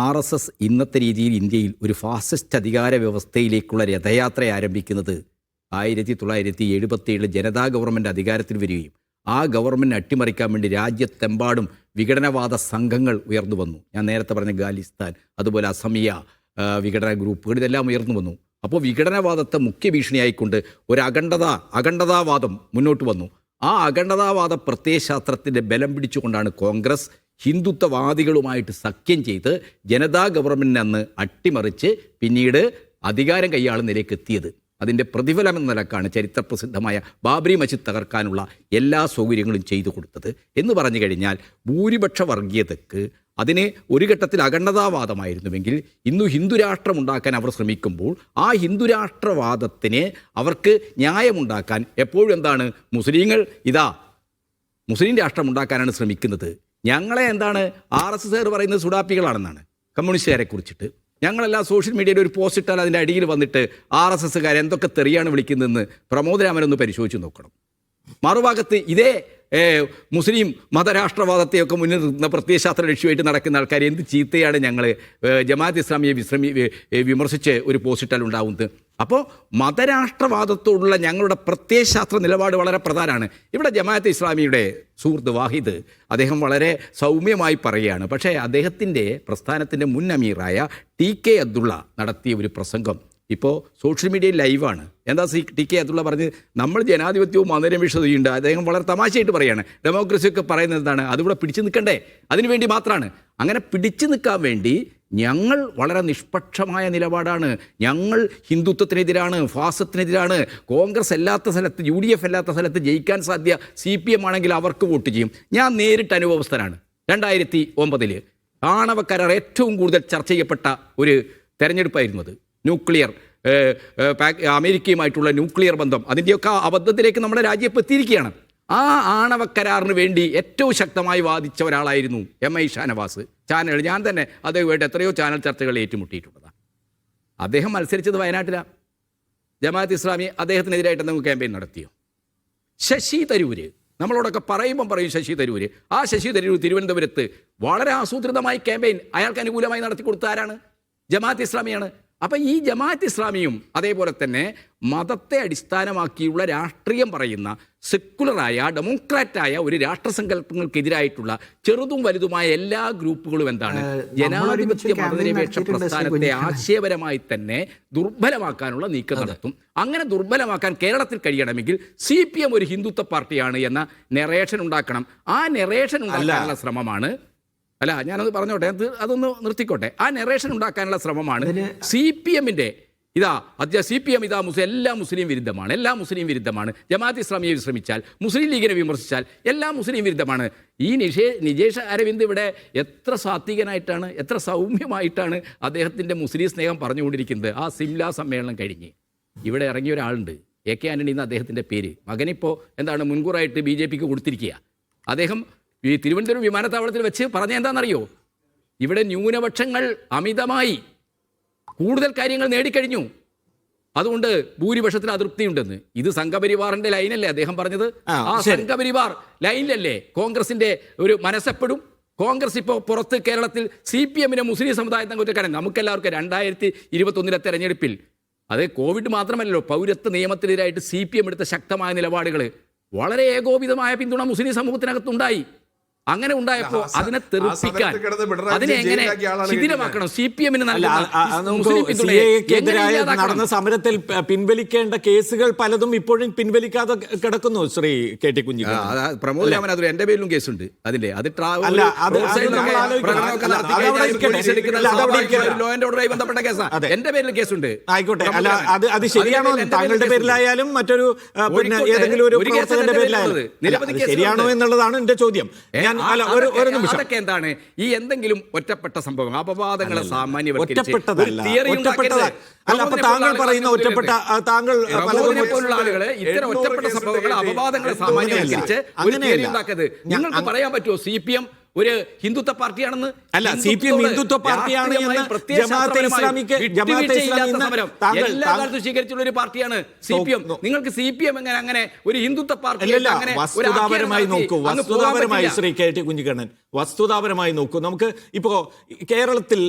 RSS ഇന്നത്തെ രീതിയിൽ ഇന്ത്യയിൽ ഒരു ഫാസിസ്റ്റ് അധികാര വ്യവസ്ഥയിലേക്കുള്ള രഥയാത്ര ആരംഭിക്കുന്നത് 1977 ജനതാ ഗവൺമെൻറ് അധികാരത്തിൽ വരികയും ആ ഗവൺമെൻറ് അട്ടിമറിക്കാൻ വേണ്ടി രാജ്യത്തെമ്പാടും വിഘടനവാദ സംഘങ്ങൾ ഉയർന്നു വന്നു. ഞാൻ നേരത്തെ പറഞ്ഞ ഖാലിസ്ഥാൻ, അതുപോലെ അസമിയ വിഘടന ഗ്രൂപ്പുകൾ, ഇതെല്ലാം ഉയർന്നു വന്നു. അപ്പോൾ വിഘടനവാദത്തെ മുഖ്യ ഭീഷണിയായിക്കൊണ്ട് ഒരു അഖണ്ഡതാവാദം മുന്നോട്ട് വന്നു. ആ അഖണ്ഡതാവാദ പ്രത്യയശാസ്ത്രത്തിൻ്റെ ബലം പിടിച്ചുകൊണ്ടാണ് കോൺഗ്രസ് ഹിന്ദുത്വവാദികളുമായിട്ട് സഖ്യം ചെയ്ത് ജനതാ ഗവൺമെൻറ്റിനെ അന്ന് അട്ടിമറിച്ച് പിന്നീട് അധികാരം കൈയാളുന്നതിലേക്ക് എത്തിയത്. അതിൻ്റെ പ്രതിഫലം എന്ന നിലക്കാണ് ചരിത്രപ്രസിദ്ധമായ ബാബറി മസ്ജിദ് തകർക്കാനുള്ള എല്ലാ സൗകര്യങ്ങളും ചെയ്തു കൊടുത്തത്. എന്ന് പറഞ്ഞു കഴിഞ്ഞാൽ ഭൂരിപക്ഷ വർഗീയതയ്ക്ക് അതിന് ഒരു ഘട്ടത്തിൽ അഖണ്ഡതാവാദമായിരുന്നുവെങ്കിൽ ഇന്നു ഹിന്ദുരാഷ്ട്രം ഉണ്ടാക്കാൻ അവർ ശ്രമിക്കുമ്പോൾ ആ ഹിന്ദുരാഷ്ട്രവാദത്തിന് അവർക്ക് ന്യായമുണ്ടാക്കാൻ എപ്പോഴും എന്താണ്, മുസ്ലിം രാഷ്ട്രം ഉണ്ടാക്കാനാണ് ശ്രമിക്കുന്നത്. ഞങ്ങളെ എന്താണ് RSS പറയുന്നത് സുഡാപ്പികളാണെന്നാണ് കമ്മ്യൂണിസ്റ്റുകാരെ കുറിച്ചിട്ട്. ഞങ്ങളെല്ലാം സോഷ്യൽ മീഡിയയിൽ ഒരു പോസ്റ്റ് ഇട്ടാൽ അതിൻ്റെ അടിയിൽ വന്നിട്ട് RSSകാർ എന്തൊക്കെ തെറിയാണ് വിളിക്കുന്നതെന്ന് പ്രമോദ് രാമനൊന്ന് പരിശോധിച്ച് നോക്കണം. മറുഭാഗത്ത് ഇതേ മുസ്ലിം മതരാഷ്ട്രവാദത്തെയൊക്കെ മുന്നിൽ നിർത്തുന്ന പ്രത്യയശാസ്ത്ര ലക്ഷ്യമായിട്ട് നടക്കുന്ന ആൾക്കാർ എന്ത് ചീത്തയാണ് ഞങ്ങൾ ജമാഅത്ത് ഇസ്ലാമിയെ വിമർശിച്ച് ഒരു പോസ്റ്റ് ഇട്ടാൽ ഉണ്ടാവുന്നത്. അപ്പോൾ മതരാഷ്ട്രവാദത്തോടുള്ള ഞങ്ങളുടെ പ്രത്യയശാസ്ത്ര നിലപാട് വളരെ പ്രധാനമാണ്. ഇവിടെ ജമാഅത്ത് ഇസ്ലാമിയുടെ സുഹൃത്ത് വാഹിദ് അദ്ദേഹം വളരെ സൗമ്യമായി പറയുകയാണ്. പക്ഷേ അദ്ദേഹത്തിൻ്റെ പ്രസ്ഥാനത്തിൻ്റെ മുൻ അമീറായ TK അബ്ദുള്ള നടത്തിയ ഒരു പ്രസംഗം ഇപ്പോൾ സോഷ്യൽ മീഡിയയിൽ ലൈവാണ്. എന്താ TK അബ്ദുള്ള പറഞ്ഞ്, നമ്മൾ ജനാധിപത്യവും മതനിരപേക്ഷതയുണ്ട്. അദ്ദേഹം വളരെ തമാശയായിട്ട് പറയുകയാണ്, ഡെമോക്രസിയൊക്കെ പറയുന്നത് എന്താണ്, അതിവിടെ പിടിച്ചു നിൽക്കണ്ടേ, അതിനുവേണ്ടി മാത്രമാണ്. അങ്ങനെ പിടിച്ചു നിൽക്കാൻ വേണ്ടി ഞങ്ങൾ വളരെ നിഷ്പക്ഷമായ നിലപാടാണ്, ഞങ്ങൾ ഹിന്ദുത്വത്തിനെതിരാണ്, ഫാസത്തിനെതിരാണ്, കോൺഗ്രസ് അല്ലാത്ത സ്ഥലത്ത് UDF അല്ലാത്ത സ്ഥലത്ത് ജയിക്കാൻ സാധ്യ CPM ആണെങ്കിൽ അവർക്ക് വോട്ട് ചെയ്യും. ഞാൻ നേരിട്ട് അനുഭവസ്ഥനാണ്. 2009 ആണവ കരാർ ഏറ്റവും കൂടുതൽ ചർച്ച ചെയ്യപ്പെട്ട ഒരു തെരഞ്ഞെടുപ്പായിരുന്നു അത്. ന്യൂക്ലിയർ അമേരിക്കയുമായിട്ടുള്ള ന്യൂക്ലിയർ ബന്ധം, അതിൻ്റെയൊക്കെ അബദ്ധത്തിലേക്ക് നമ്മുടെ രാജ്യം എത്തിയിരിക്കുകയാണ്. ആ ആണവ കരാറിന് വേണ്ടി ഏറ്റവും ശക്തമായി വാദിച്ച ഒരാളായിരുന്നു MI ഷാനവാസ്. ഞാൻ തന്നെ അദ്ദേഹമായിട്ട് എത്രയോ ചാനൽ ചർച്ചകൾ ഏറ്റുമുട്ടിയിട്ടുള്ളതാണ്. അദ്ദേഹം മത്സരിച്ചത് വയനാട്ടിലാണ്. ജമാഅത്ത് ഇസ്ലാമി അദ്ദേഹത്തിനെതിരായിട്ട് എന്തെങ്കിലും ക്യാമ്പയിൻ നടത്തിയോ? ശശി തരൂര്, നമ്മളോടൊക്കെ പറയും ശശി തരൂര്. ആ ശശി തരൂർ തിരുവനന്തപുരത്ത് വളരെ ആസൂത്രിതമായി ക്യാമ്പയിൻ അയാൾക്ക് അനുകൂലമായി നടത്തി കൊടുത്ത ആരാണ്? ജമാഅത്ത് ഇസ്ലാമിയാണ്. അപ്പം ഈ ജമാഅത്ത് ഇസ്ലാമിയും അതേപോലെ തന്നെ മതത്തെ അടിസ്ഥാനമാക്കിയുള്ള രാഷ്ട്രീയം പറയുന്ന സെക്കുലറായ ഡെമോക്രാറ്റായ ഒരു രാഷ്ട്രസങ്കല്പങ്ങൾക്കെതിരായിട്ടുള്ള ചെറുതും വലുതുമായ എല്ലാ ഗ്രൂപ്പുകളും എന്താണ്, ജനാധിപത്യ മതനിരപേക്ഷ പ്രസ്ഥാനത്തെ ആശയപരമായി തന്നെ ദുർബലമാക്കാനുള്ള നീക്കം നടത്തും. അങ്ങനെ ദുർബലമാക്കാൻ കേരളത്തിൽ കഴിയണമെങ്കിൽ CPM ഒരു ഹിന്ദുത്വ പാർട്ടിയാണ് എന്ന നെറേഷൻ ഉണ്ടാക്കണം. ആ നെറേഷൻ ഉണ്ടാക്കാനുള്ള ശ്രമമാണ്, അല്ല ഞാനത് പറഞ്ഞോട്ടെ, അതൊന്ന് നിർത്തിക്കോട്ടെ. ആ നെറേഷൻ ഉണ്ടാക്കാനുള്ള ശ്രമമാണ് CPMൻ്റെ. CPM എല്ലാ മുസ്ലിം വിരുദ്ധമാണ്. ജമാഅത്ത് ഇസ്ലാമിയെ വിശ്രമിച്ചാൽ, മുസ്ലിം ലീഗിനെ വിമർശിച്ചാൽ എല്ലാം മുസ്ലിം വിരുദ്ധമാണ്. ഈ നിജേഷ് അരവിന്ദ് ഇവിടെ എത്ര സാത്വികനായിട്ടാണ്, എത്ര സൗമ്യമായിട്ടാണ് അദ്ദേഹത്തിൻ്റെ മുസ്ലിം സ്നേഹം പറഞ്ഞുകൊണ്ടിരിക്കുന്നത്. ആ സിംല സമ്മേളനം കഴിഞ്ഞ് ഇവിടെ ഇറങ്ങിയ ഒരാളുണ്ട്, AK ആന്റണി എന്ന അദ്ദേഹത്തിൻ്റെ പേര്. മകനിപ്പോൾ എന്താണ് മുൻകൂറായിട്ട് BJPക്ക് കൊടുത്തിരിക്കുക. അദ്ദേഹം ഈ തിരുവനന്തപുരം വിമാനത്താവളത്തിൽ വെച്ച് പറഞ്ഞ എന്താണെന്നറിയോ? ഇവിടെ ന്യൂനപക്ഷങ്ങൾ അമിതമായി കൂടുതൽ കാര്യങ്ങൾ നേടിക്കഴിഞ്ഞു, അതുകൊണ്ട് ഭൂരിപക്ഷത്തിന് അതൃപ്തിയുണ്ടെന്ന്. ഇത് സംഘപരിവാറിന്റെ ലൈനല്ലേ അദ്ദേഹം പറഞ്ഞത്? ആ സംഘപരിവാർ ലൈനിലല്ലേ കോൺഗ്രസിന്റെ ഒരു മനസ്സെപ്പെടും. കോൺഗ്രസ് ഇപ്പോൾ പുറത്ത് കേരളത്തിൽ CPM-നെ മുസ്ലിം സമുദായത്തെ കുറ്റക്കാരൻ. നമുക്കെല്ലാവർക്കും 2021 തെരഞ്ഞെടുപ്പിൽ അത് കോവിഡ് മാത്രമല്ലല്ലോ, പൗരത്വ നിയമത്തിനെതിരായിട്ട് CPM എടുത്ത ശക്തമായ നിലപാടുകൾ വളരെ ഏകോപിതമായ പിന്തുണ മുസ്ലിം സമൂഹത്തിനകത്തുണ്ടായി. അങ്ങനെ ഉണ്ടായപ്പോൾ അതിനെ തെറിപ്പിക്കാൻ, അതിനെ എങ്ങനെ ശിഥിലമാക്കണം, CPM-ന് നടന്ന സമരത്തിൽ പിൻവലിക്കേണ്ട കേസുകൾ പലതും ഇപ്പോഴും പിൻവലിക്കാതെ കിടക്കുന്നു. ശ്രീ KT കുഞ്ഞിക്കണ്ണൻ, പ്രമോദ് രാമൻ, അതൊരു എന്റെ പേരിലും കേസുണ്ട് അതിന്റെ. അത് ലോ ആൻഡ് ഓർഡറുമായി ബന്ധപ്പെട്ട കേസാണ്, എന്റെ പേരിൽ കേസുണ്ട്. ആയിക്കോട്ടെ, അല്ല അത് ശരിയാണോ? താങ്കളുടെ പേരിലായാലും മറ്റൊരു ഏതെങ്കിലും ഒരു പ്രവർത്തകന്റെ പേരിലായാലും ശരിയാണോ എന്നുള്ളതാണ് എന്റെ ചോദ്യം. അതൊക്കെ എന്താണ് ഈ എന്തെങ്കിലും ഒറ്റപ്പെട്ട സംഭവം, അപവാദങ്ങളെ താങ്കൾ പറയുന്ന ഒറ്റപ്പെട്ട പോലുള്ള ആളുകളെ ഇത്തരം ഒറ്റപ്പെട്ട സംഭവങ്ങൾ, അപവാദങ്ങളെ സാമാന്യവൽക്കരിച്ച് ഉണ്ടാക്കരുത്. നിങ്ങൾക്ക് പറയാൻ പറ്റുമോ CPM ഒരു ഹിന്ദുത്വ പാർട്ടിയാണെന്ന്? അല്ല, CPM ഹിന്ദുത്വ പാർട്ടിയാണ് എന്ന് ജമാഅത്തെ ഇസ്ലാമിക്ക് എല്ലാ കാലത്തും സ്വീകരിച്ചുള്ള ഒരു പാർട്ടിയാണ് CPM. നിങ്ങൾക്ക് CPM അങ്ങനെ ഒരു ഹിന്ദുത്വ പാർട്ടി വസ്തുതാപരമായി നോക്കൂ. ശ്രീ KT കുഞ്ഞിക്കണ്ണൻ, വസ്തുതാപരമായി നോക്കൂ. നമുക്ക് ഇപ്പോൾ കേരളത്തിൽ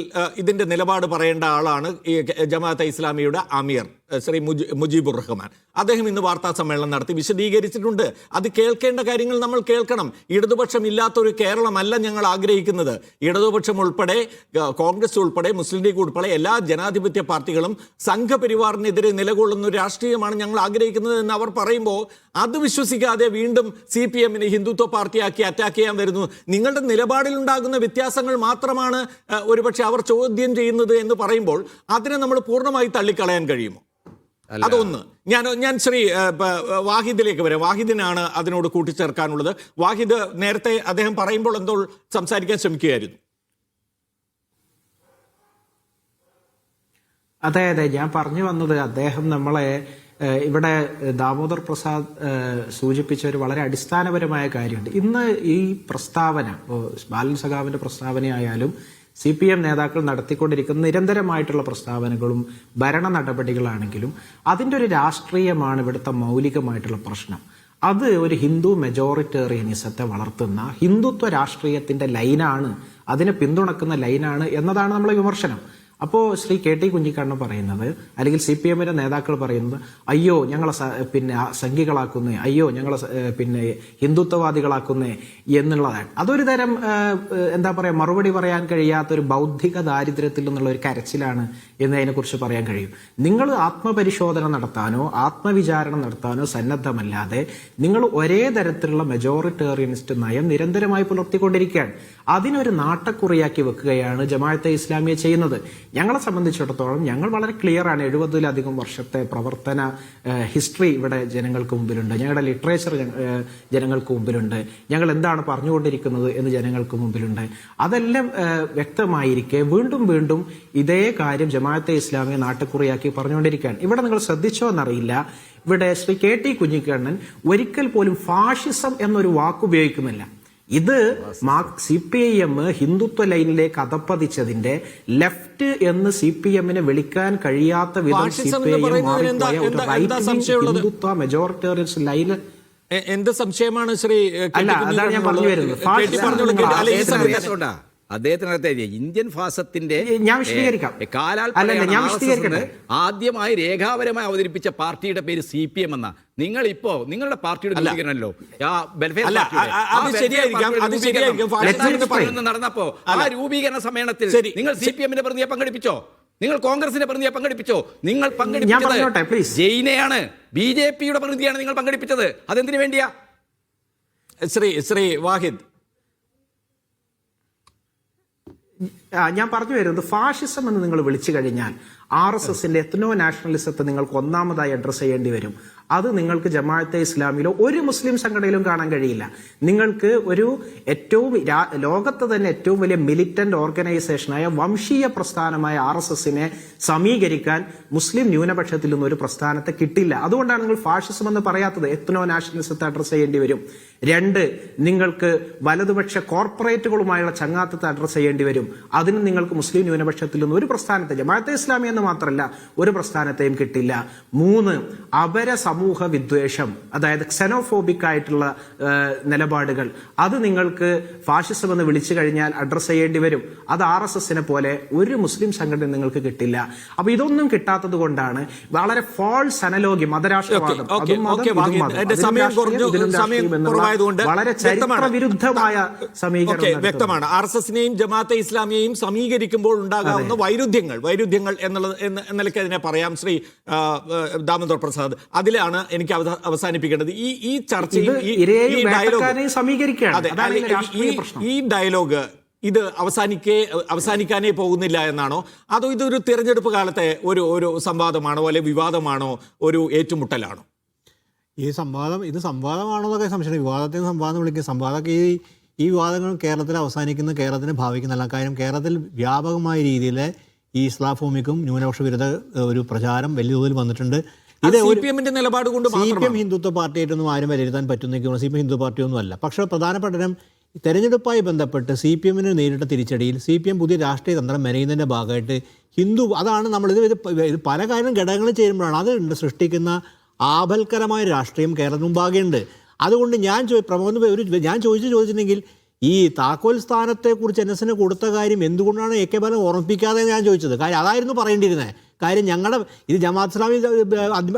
ഇതിന്റെ നിലപാട് പറയേണ്ട ആളാണ് ഈ ജമാഅത്തെ ഇസ്ലാമിയുടെ അമീർ ശ്രീ മുജീബുർ റഹ്മാൻ. അദ്ദേഹം ഇന്ന് വാർത്താ സമ്മേളനം നടത്തി വിശദീകരിച്ചിട്ടുണ്ട്. അത് കേൾക്കേണ്ട കാര്യങ്ങൾ നമ്മൾ കേൾക്കണം. ഇടതുപക്ഷം ഇല്ലാത്തൊരു കേരളമല്ല ഞങ്ങൾ ആഗ്രഹിക്കുന്നത്. ഇടതുപക്ഷം ഉൾപ്പെടെ, കോൺഗ്രസ് ഉൾപ്പെടെ, മുസ്ലിം ലീഗ് ഉൾപ്പെടെ എല്ലാ ജനാധിപത്യ പാർട്ടികളും സംഘപരിവാറിനെതിരെ നിലകൊള്ളുന്ന ഒരു രാഷ്ട്രീയമാണ് ഞങ്ങൾ ആഗ്രഹിക്കുന്നത് എന്ന് അവർ പറയുമ്പോൾ അത് വിശ്വസിക്കാതെ വീണ്ടും CPM-നെ ഹിന്ദുത്വ പാർട്ടിയാക്കി അറ്റാക്ക് ചെയ്യാൻ വരുന്നു. നിങ്ങളുടെ നിലപാടിലുണ്ടാകുന്ന വ്യത്യാസങ്ങൾ മാത്രമാണ് ഒരുപക്ഷെ അവർ ചോദ്യം ചെയ്യുന്നത് എന്ന് പറയുമ്പോൾ അതിനെ നമ്മൾ പൂർണ്ണമായി തള്ളിക്കളയാൻ കഴിയുമോ? അതൊന്ന്. ഞാൻ ശ്രീ വാഹിദിലേക്ക് വരാം. വാഹിദിനാണ് അതിനോട് കൂട്ടിച്ചേർക്കാനുള്ളത്. വാഹിദ്, നേരത്തെ അദ്ദേഹം പറയുമ്പോൾ എന്തോ സംസാരിക്കാൻ ശ്രമിക്കുകയായിരുന്നു. അതെ, ഞാൻ പറഞ്ഞു വന്നത്, അദ്ദേഹം നമ്മളെ ഇവിടെ ദാമോദർ പ്രസാദ് സൂചിപ്പിച്ച ഒരു വളരെ അടിസ്ഥാനപരമായ കാര്യമുണ്ട്. ഇന്ന് ഈ പ്രസ്താവന, ബാലൻ സഖാവിന്റെ പ്രസ്താവനയായാലും CPM നേതാക്കൾ നടത്തിക്കൊണ്ടിരിക്കുന്ന നിരന്തരമായിട്ടുള്ള പ്രസ്താവനകളും ഭരണ നടപടികളാണെങ്കിലും അതിൻ്റെ ഒരു രാഷ്ട്രീയമാണ് ഇവിടുത്തെ മൗലികമായിട്ടുള്ള പ്രശ്നം. അത് ഒരു ഹിന്ദു മെജോറിറ്റേറിയനിസത്തെ വളർത്തുന്ന ഹിന്ദുത്വ രാഷ്ട്രീയത്തിന്റെ ലൈനാണ്, അതിനെ പിന്തുണക്കുന്ന ലൈനാണ് എന്നതാണ് നമ്മളെ വിമർശനം. അപ്പോൾ ശ്രീ KT കുഞ്ഞിക്കണ്ണൻ പറയുന്നത്, അല്ലെങ്കിൽ CPM-ന്റെ നേതാക്കൾ പറയുന്നത്, അയ്യോ ഞങ്ങളെ സംഘികളാക്കുന്നേ, അയ്യോ ഞങ്ങളെ ഹിന്ദുത്വവാദികളാക്കുന്നേ എന്നുള്ളതാണ്. അതൊരു തരം എന്താ പറയുക, മറുപടി പറയാൻ കഴിയാത്തൊരു ബൗദ്ധിക ദാരിദ്ര്യത്തിൽ നിന്നുള്ള ഒരു കരച്ചിലാണ് എന്ന് അതിനെക്കുറിച്ച് പറയാൻ കഴിയും. നിങ്ങൾ ആത്മപരിശോധന നടത്താനോ ആത്മവിചാരണ നടത്താനോ സന്നദ്ധമല്ലാതെ നിങ്ങൾ ഒരേ തരത്തിലുള്ള മെജോറിറ്റേറിയനിസ്റ്റ് നയം നിരന്തരമായി പുലർത്തിക്കൊണ്ടിരിക്കുകയാണ്. അതിനൊരു നാട്ടക്കുറിയാക്കി വെക്കുകയാണ് ജമാഅത്തെ ഇസ്ലാമിയെ ചെയ്യുന്നത്. ഞങ്ങളെ സംബന്ധിച്ചിടത്തോളം ഞങ്ങൾ വളരെ ക്ലിയർ ആണ്. 70-ലധികം വർഷത്തെ പ്രവർത്തന ഹിസ്റ്ററി ഇവിടെ ജനങ്ങൾക്ക് മുമ്പിലുണ്ട്. ഞങ്ങളുടെ ലിറ്ററേച്ചർ ജനങ്ങൾക്ക് മുമ്പിലുണ്ട്. ഞങ്ങൾ എന്താണ് പറഞ്ഞുകൊണ്ടിരിക്കുന്നത് എന്ന് ജനങ്ങൾക്ക് മുമ്പിലുണ്ട്. അതെല്ലാം വ്യക്തമായിരിക്കെ വീണ്ടും വീണ്ടും ഇതേ കാര്യം ജമാഅത്തെ ഇസ്ലാമിയെ നാട്ടുകുറിയാക്കി പറഞ്ഞുകൊണ്ടിരിക്കുകയാണ്. ഇവിടെ നിങ്ങൾ ശ്രദ്ധിച്ചോ എന്നറിയില്ല, ഇവിടെ ശ്രീ KT കുഞ്ഞിക്കണ്ണൻ ഒരിക്കൽ പോലും ഫാഷിസം എന്നൊരു വാക്ക് ഉപയോഗിക്കുന്നില്ല. ഇത് CPIM ഹിന്ദുത്വ ലൈനിലേക്ക് അധപ്പതിച്ചതിന്റെ ലെഫ്റ്റ് എന്ന് CPM-നെ വിളിക്കാൻ കഴിയാത്ത വിധം CPIM മാറിപ്പോയ ഒരു റൈറ്റ് ഹിന്ദുത്വ മെജോറിറ്റേറിയൻ ലൈന്. എന്ത് സംശയമാണ് ശ്രീ? അല്ല, അതാണ് ഞാൻ പറഞ്ഞു വരുന്നത്. അദ്ദേഹത്തിനകത്തെ ഇന്ത്യൻ ഫാസത്തിന്റെ ഞാൻ വിശദീകരിക്കാം. ആദ്യമായി രേഖാപരമായി അവതരിപ്പിച്ച പാർട്ടിയുടെ പേര് CPM എന്ന. നിങ്ങൾ ഇപ്പോ നിങ്ങളുടെ പാർട്ടിയുടെ രൂപീകരണമല്ലോ നടന്നപ്പോ ആ രൂപീകരണ സമ്മേളനത്തിൽ നിങ്ങൾ CPM-ന്റെ പ്രതിനിധിയെ പങ്കെടുപ്പിച്ചോ? നിങ്ങൾ കോൺഗ്രസിന്റെ പ്രതിനിധിയെ പങ്കെടുപ്പിച്ചോ? നിങ്ങൾ പങ്കെടുപ്പിച്ചത് ജയിനെയാണ്, BJP-യുടെ പ്രതിനിധിയാണ് നിങ്ങൾ പങ്കെടുപ്പിച്ചത്. അതെന്തിനു വേണ്ടിയാ? ശ്രീ വാഹിദ്, ഞാൻ പറഞ്ഞു വരുന്നത്, ഫാഷിസം എന്ന് നിങ്ങൾ വിളിച്ചു കഴിഞ്ഞാൽ RSSന്റെ എത്നോ നാഷണലിസത്തെ നിങ്ങൾക്ക് ഒന്നാമതായി അഡ്രസ് ചെയ്യേണ്ടി വരും. അത് നിങ്ങൾക്ക് ജമാഅത്തെ ഇസ്ലാമിലോ ഒരു മുസ്ലിം സംഘടനയിലും കാണാൻ കഴിയില്ല. നിങ്ങൾക്ക് ഒരു ഏറ്റവും ലോകത്ത് തന്നെ ഏറ്റവും വലിയ മിലിറ്റന്റ് ഓർഗനൈസേഷനായ വംശീയ പ്രസ്ഥാനമായ RSSനെ സമീകരിക്കാൻ മുസ്ലിം ന്യൂനപക്ഷത്തിൽ നിന്നും ഒരു പ്രസ്ഥാനത്തെ കിട്ടില്ല. അതുകൊണ്ടാണ് നിങ്ങൾ ഫാഷിസം എന്ന് പറയാത്തത്. എത്നോ നാഷണലിസത്തെ അഡ്രസ് ചെയ്യേണ്ടി വരും. 2, നിങ്ങൾക്ക് വലതുപക്ഷ കോർപ്പറേറ്റുകളുമായുള്ള ചങ്ങാത്തത്തെ അഡ്രസ് ചെയ്യേണ്ടി വരും. അതിന് നിങ്ങൾക്ക് മുസ്ലിം ന്യൂനപക്ഷത്തിൽ നിന്ന് ഒരു പ്രസ്ഥാനത്തെ, ജമാഅത്തെ ഇസ്ലാമി എന്ന് മാത്രമല്ല ഒരു പ്രസ്ഥാനത്തെയും കിട്ടില്ല. 3, അപര സമൂഹ വിദ്വേഷം, അതായത് ക്സെനോഫോബിക് ആയിട്ടുള്ള നിലപാടുകൾ, അത് നിങ്ങൾക്ക് ഫാഷിസം എന്ന് വിളിച്ചു കഴിഞ്ഞാൽ അഡ്രസ് ചെയ്യേണ്ടി വരും. അത് RSSനെ പോലെ ഒരു മുസ്ലിം സംഘടന നിങ്ങൾക്ക് കിട്ടില്ല. അപ്പൊ ഇതൊന്നും കിട്ടാത്തത് കൊണ്ടാണ് വളരെ ഫാൾസ് അനലോഗി മതരാഷ്ട്രവാദം, വളരെ ചരിത്ര വിരുദ്ധമായ സമീകരണം വ്യക്തമാണ്. RSSനെയും ജമാഅത്തെ ഇസ്ലാമിയെയും സമീകരിക്കുമ്പോൾ ഉണ്ടാകാവുന്ന വൈരുദ്ധ്യങ്ങൾ എന്ന നിലയ്ക്ക് അതിനെ പറയാം. ശ്രീ ദാമോദർ പ്രസാദ്, അതിലാണ് എനിക്ക് അവസാനിപ്പിക്കേണ്ടത്. ഈ ചർച്ചയും ഈ ഡയലോഗ് ഇത് അവസാനിക്കാനേ പോകുന്നില്ല എന്നാണോ, അതോ ഇതൊരു തിരഞ്ഞെടുപ്പ് കാലത്തെ ഒരു സംവാദമാണോ, അല്ലെ വിവാദമാണോ, ഒരു ഏറ്റുമുട്ടലാണോ? ഇത് സംവാദമാണോ എന്നൊക്കെ സംശയം. വിവാദത്തിന് സംവാദം വിളിക്കും. സംവാദമൊക്കെ ഈ വിവാദങ്ങൾ കേരളത്തിൽ അവസാനിക്കുന്ന, കേരളത്തിന് ഭാവിക്കുന്നല്ല. കാര്യം കേരളത്തിൽ വ്യാപകമായ രീതിയിൽ ഈ ഇസ്ലാമോഫോബിക്കും ന്യൂനപക്ഷ വിരുദ്ധ ഒരു പ്രചാരം വലിയ തോതിൽ വന്നിട്ടുണ്ട്. ഇത് CPMന്റെ നിലപാട് കൊണ്ട് CPM ഹിന്ദുത്വ പാർട്ടിയായിട്ടൊന്നും ആരും വിലയിരുത്താൻ പറ്റുന്ന CPM ഹിന്ദു പാർട്ടിയൊന്നും അല്ല. പക്ഷേ പ്രധാനപ്പെട്ട തെരഞ്ഞെടുപ്പുമായി ബന്ധപ്പെട്ട് CPMന് നേരിട്ട തിരിച്ചടിയിൽ CPM പുതിയ രാഷ്ട്രീയ തന്ത്രം മെനയുന്നതിൻ്റെ ഭാഗമായിട്ട് അതാണ് നമ്മളിത് പല കാര്യം ഘടകങ്ങൾ ചേരുമ്പോഴാണ് അത് സൃഷ്ടിക്കുന്ന ആപൽക്കരമായ രാഷ്ട്രീയം കേരളത്തിന് മുമ്പാകെയുണ്ട്. അതുകൊണ്ട് ഞാൻ ചോദിച്ചിട്ടുണ്ടെങ്കിൽ ഈ താക്കോൽ സ്ഥാനത്തെക്കുറിച്ച് NSന് കൊടുത്ത കാര്യം എന്തുകൊണ്ടാണ് AK ബാലൻ ഓർമ്മിപ്പിക്കാതെ ഞാൻ ചോദിച്ചത്. കാര്യം അതായിരുന്നു പറയേണ്ടിയിരുന്നത്. കാര്യം ഇത് ജമാഅത്ത് ഇസ്ലാമി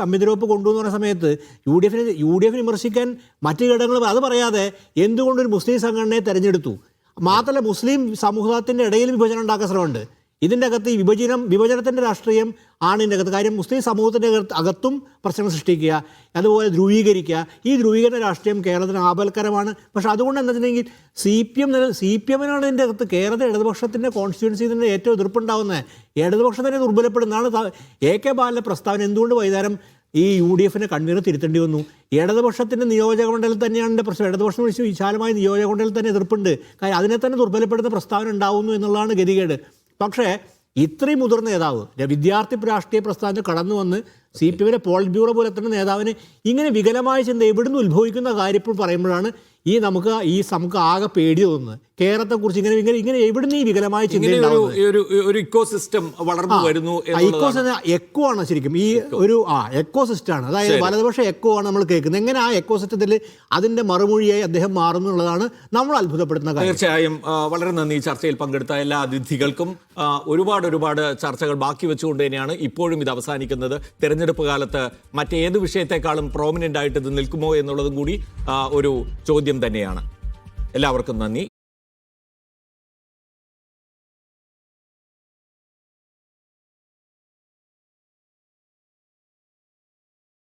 അമിതരോപ്പ് കൊണ്ടുവന്ന പറഞ്ഞ സമയത്ത് UDF വിമർശിക്കാൻ മറ്റു ഘടകങ്ങൾ അത് പറയാതെ എന്തുകൊണ്ടൊരു മുസ്ലിം സംഘടനയെ തെരഞ്ഞെടുത്തു, മാത്രമല്ല മുസ്ലിം സമൂഹത്തിൻ്റെ ഇടയിൽ വിഭജനം ഉണ്ടാക്കാൻ ശ്രമമുണ്ട്. ഇതിൻ്റെ അകത്ത് ഈ വിഭജനത്തിൻ്റെ രാഷ്ട്രീയം ആണ് ഇതിൻ്റെ അകത്ത്. കാര്യം മുസ്ലിം സമൂഹത്തിൻ്റെ അകത്തും പ്രശ്നങ്ങൾ സൃഷ്ടിക്കുക, അതുപോലെ ധ്രുവീകരിക്കുക. ഈ ധ്രുവീകരണ രാഷ്ട്രീയം കേരളത്തിന് ആപൽക്കരമാണ്. പക്ഷെ അതുകൊണ്ട് എന്താ വെച്ചിട്ടുണ്ടെങ്കിൽ CPMനാണ് ഇതിൻ്റെ അകത്ത് കേരളത്തിൽ ഇടതുപക്ഷത്തിൻ്റെ കോൺസ്റ്റിറ്റ്യുവൻസിൻ്റെ ഏറ്റവും എതിർപ്പുണ്ടാകുന്നത്. ഇടതുപക്ഷത്തിനെ ദുർബലപ്പെടുന്നതാണ് AK ബാലൻ്റെ പ്രസ്താവന. എന്തുകൊണ്ട് വൈകുന്നേരം ഈ UDFനെ കണ്ണീർ തിരുത്തേണ്ടി വന്നു? ഇടതുപക്ഷത്തിൻ്റെ നിയോജക മണ്ഡലത്തിൽ തന്നെയാണ് എൻ്റെ പ്രശ്നം. ഇടതുപക്ഷം വിശാലമായ നിയോജക മണ്ഡലത്തിൽ തന്നെ എതിർപ്പുണ്ട്. കാര്യം അതിനെ തന്നെ ദുർബലപ്പെടുന്ന പ്രസ്താവന ഉണ്ടാവുന്നു എന്നുള്ളതാണ് ഗതികേട്. പക്ഷേ ഇത്രയും മുതിർന്ന നേതാവ്, വിദ്യാർത്ഥി രാഷ്ട്രീയ പ്രസ്ഥാനത്തിൽ കടന്നു വന്ന് CPMന്റെ പോളിറ്റ് ബ്യൂറോ പോലെ തന്നെ നേതാവിന് ഇങ്ങനെ വികലമായ ചിന്ത എവിടുന്ന് ഉത്ഭവിക്കുന്ന കാര്യം ഇപ്പോൾ പറയുമ്പോഴാണ് നമുക്ക് ആകെ പേടി തോന്നുന്നത്. കേരളത്തെക്കുറിച്ച് ഇങ്ങനെ എവിടുന്ന് ഈ വികലമായ ചിന്ത ഒരു ഇക്കോസിസ്റ്റം വളർന്നു വരുന്നു. എക്കോ ആണ് ശരിക്കും ഈ ഒരു എക്കോ സിസ്റ്റമാണ്. അതായത് വലതുപക്ഷ എക്കോ ആണ് നമ്മൾ കേൾക്കുന്നത്. എങ്ങനെ ആ എക്കോ സിസ്റ്റത്തിൽ അതിന്റെ മറുമൊഴിയായി അദ്ദേഹം മാറുന്നു എന്നുള്ളതാണ് നമ്മൾ അത്ഭുതപ്പെടുത്തുന്ന കാര്യം. തീർച്ചയായും വളരെ നന്ദി. ചർച്ചയിൽ പങ്കെടുത്ത എല്ലാ അതിഥികൾക്കും. ഒരുപാട് ചർച്ചകൾ ബാക്കി വെച്ചുകൊണ്ട് തന്നെയാണ് ഇപ്പോഴും ഇത് അവസാനിക്കുന്നത്. തെരഞ്ഞെടുപ്പ് കാലത്ത് മറ്റേത് വിഷയത്തെക്കാളും പ്രോമിനന്റ് ആയിട്ട് ഇത് നിൽക്കുമോ എന്നുള്ളതും കൂടി ഒരു ചോദ്യം തന്നെയാണ്. എല്ലാവർക്കും നന്ദി.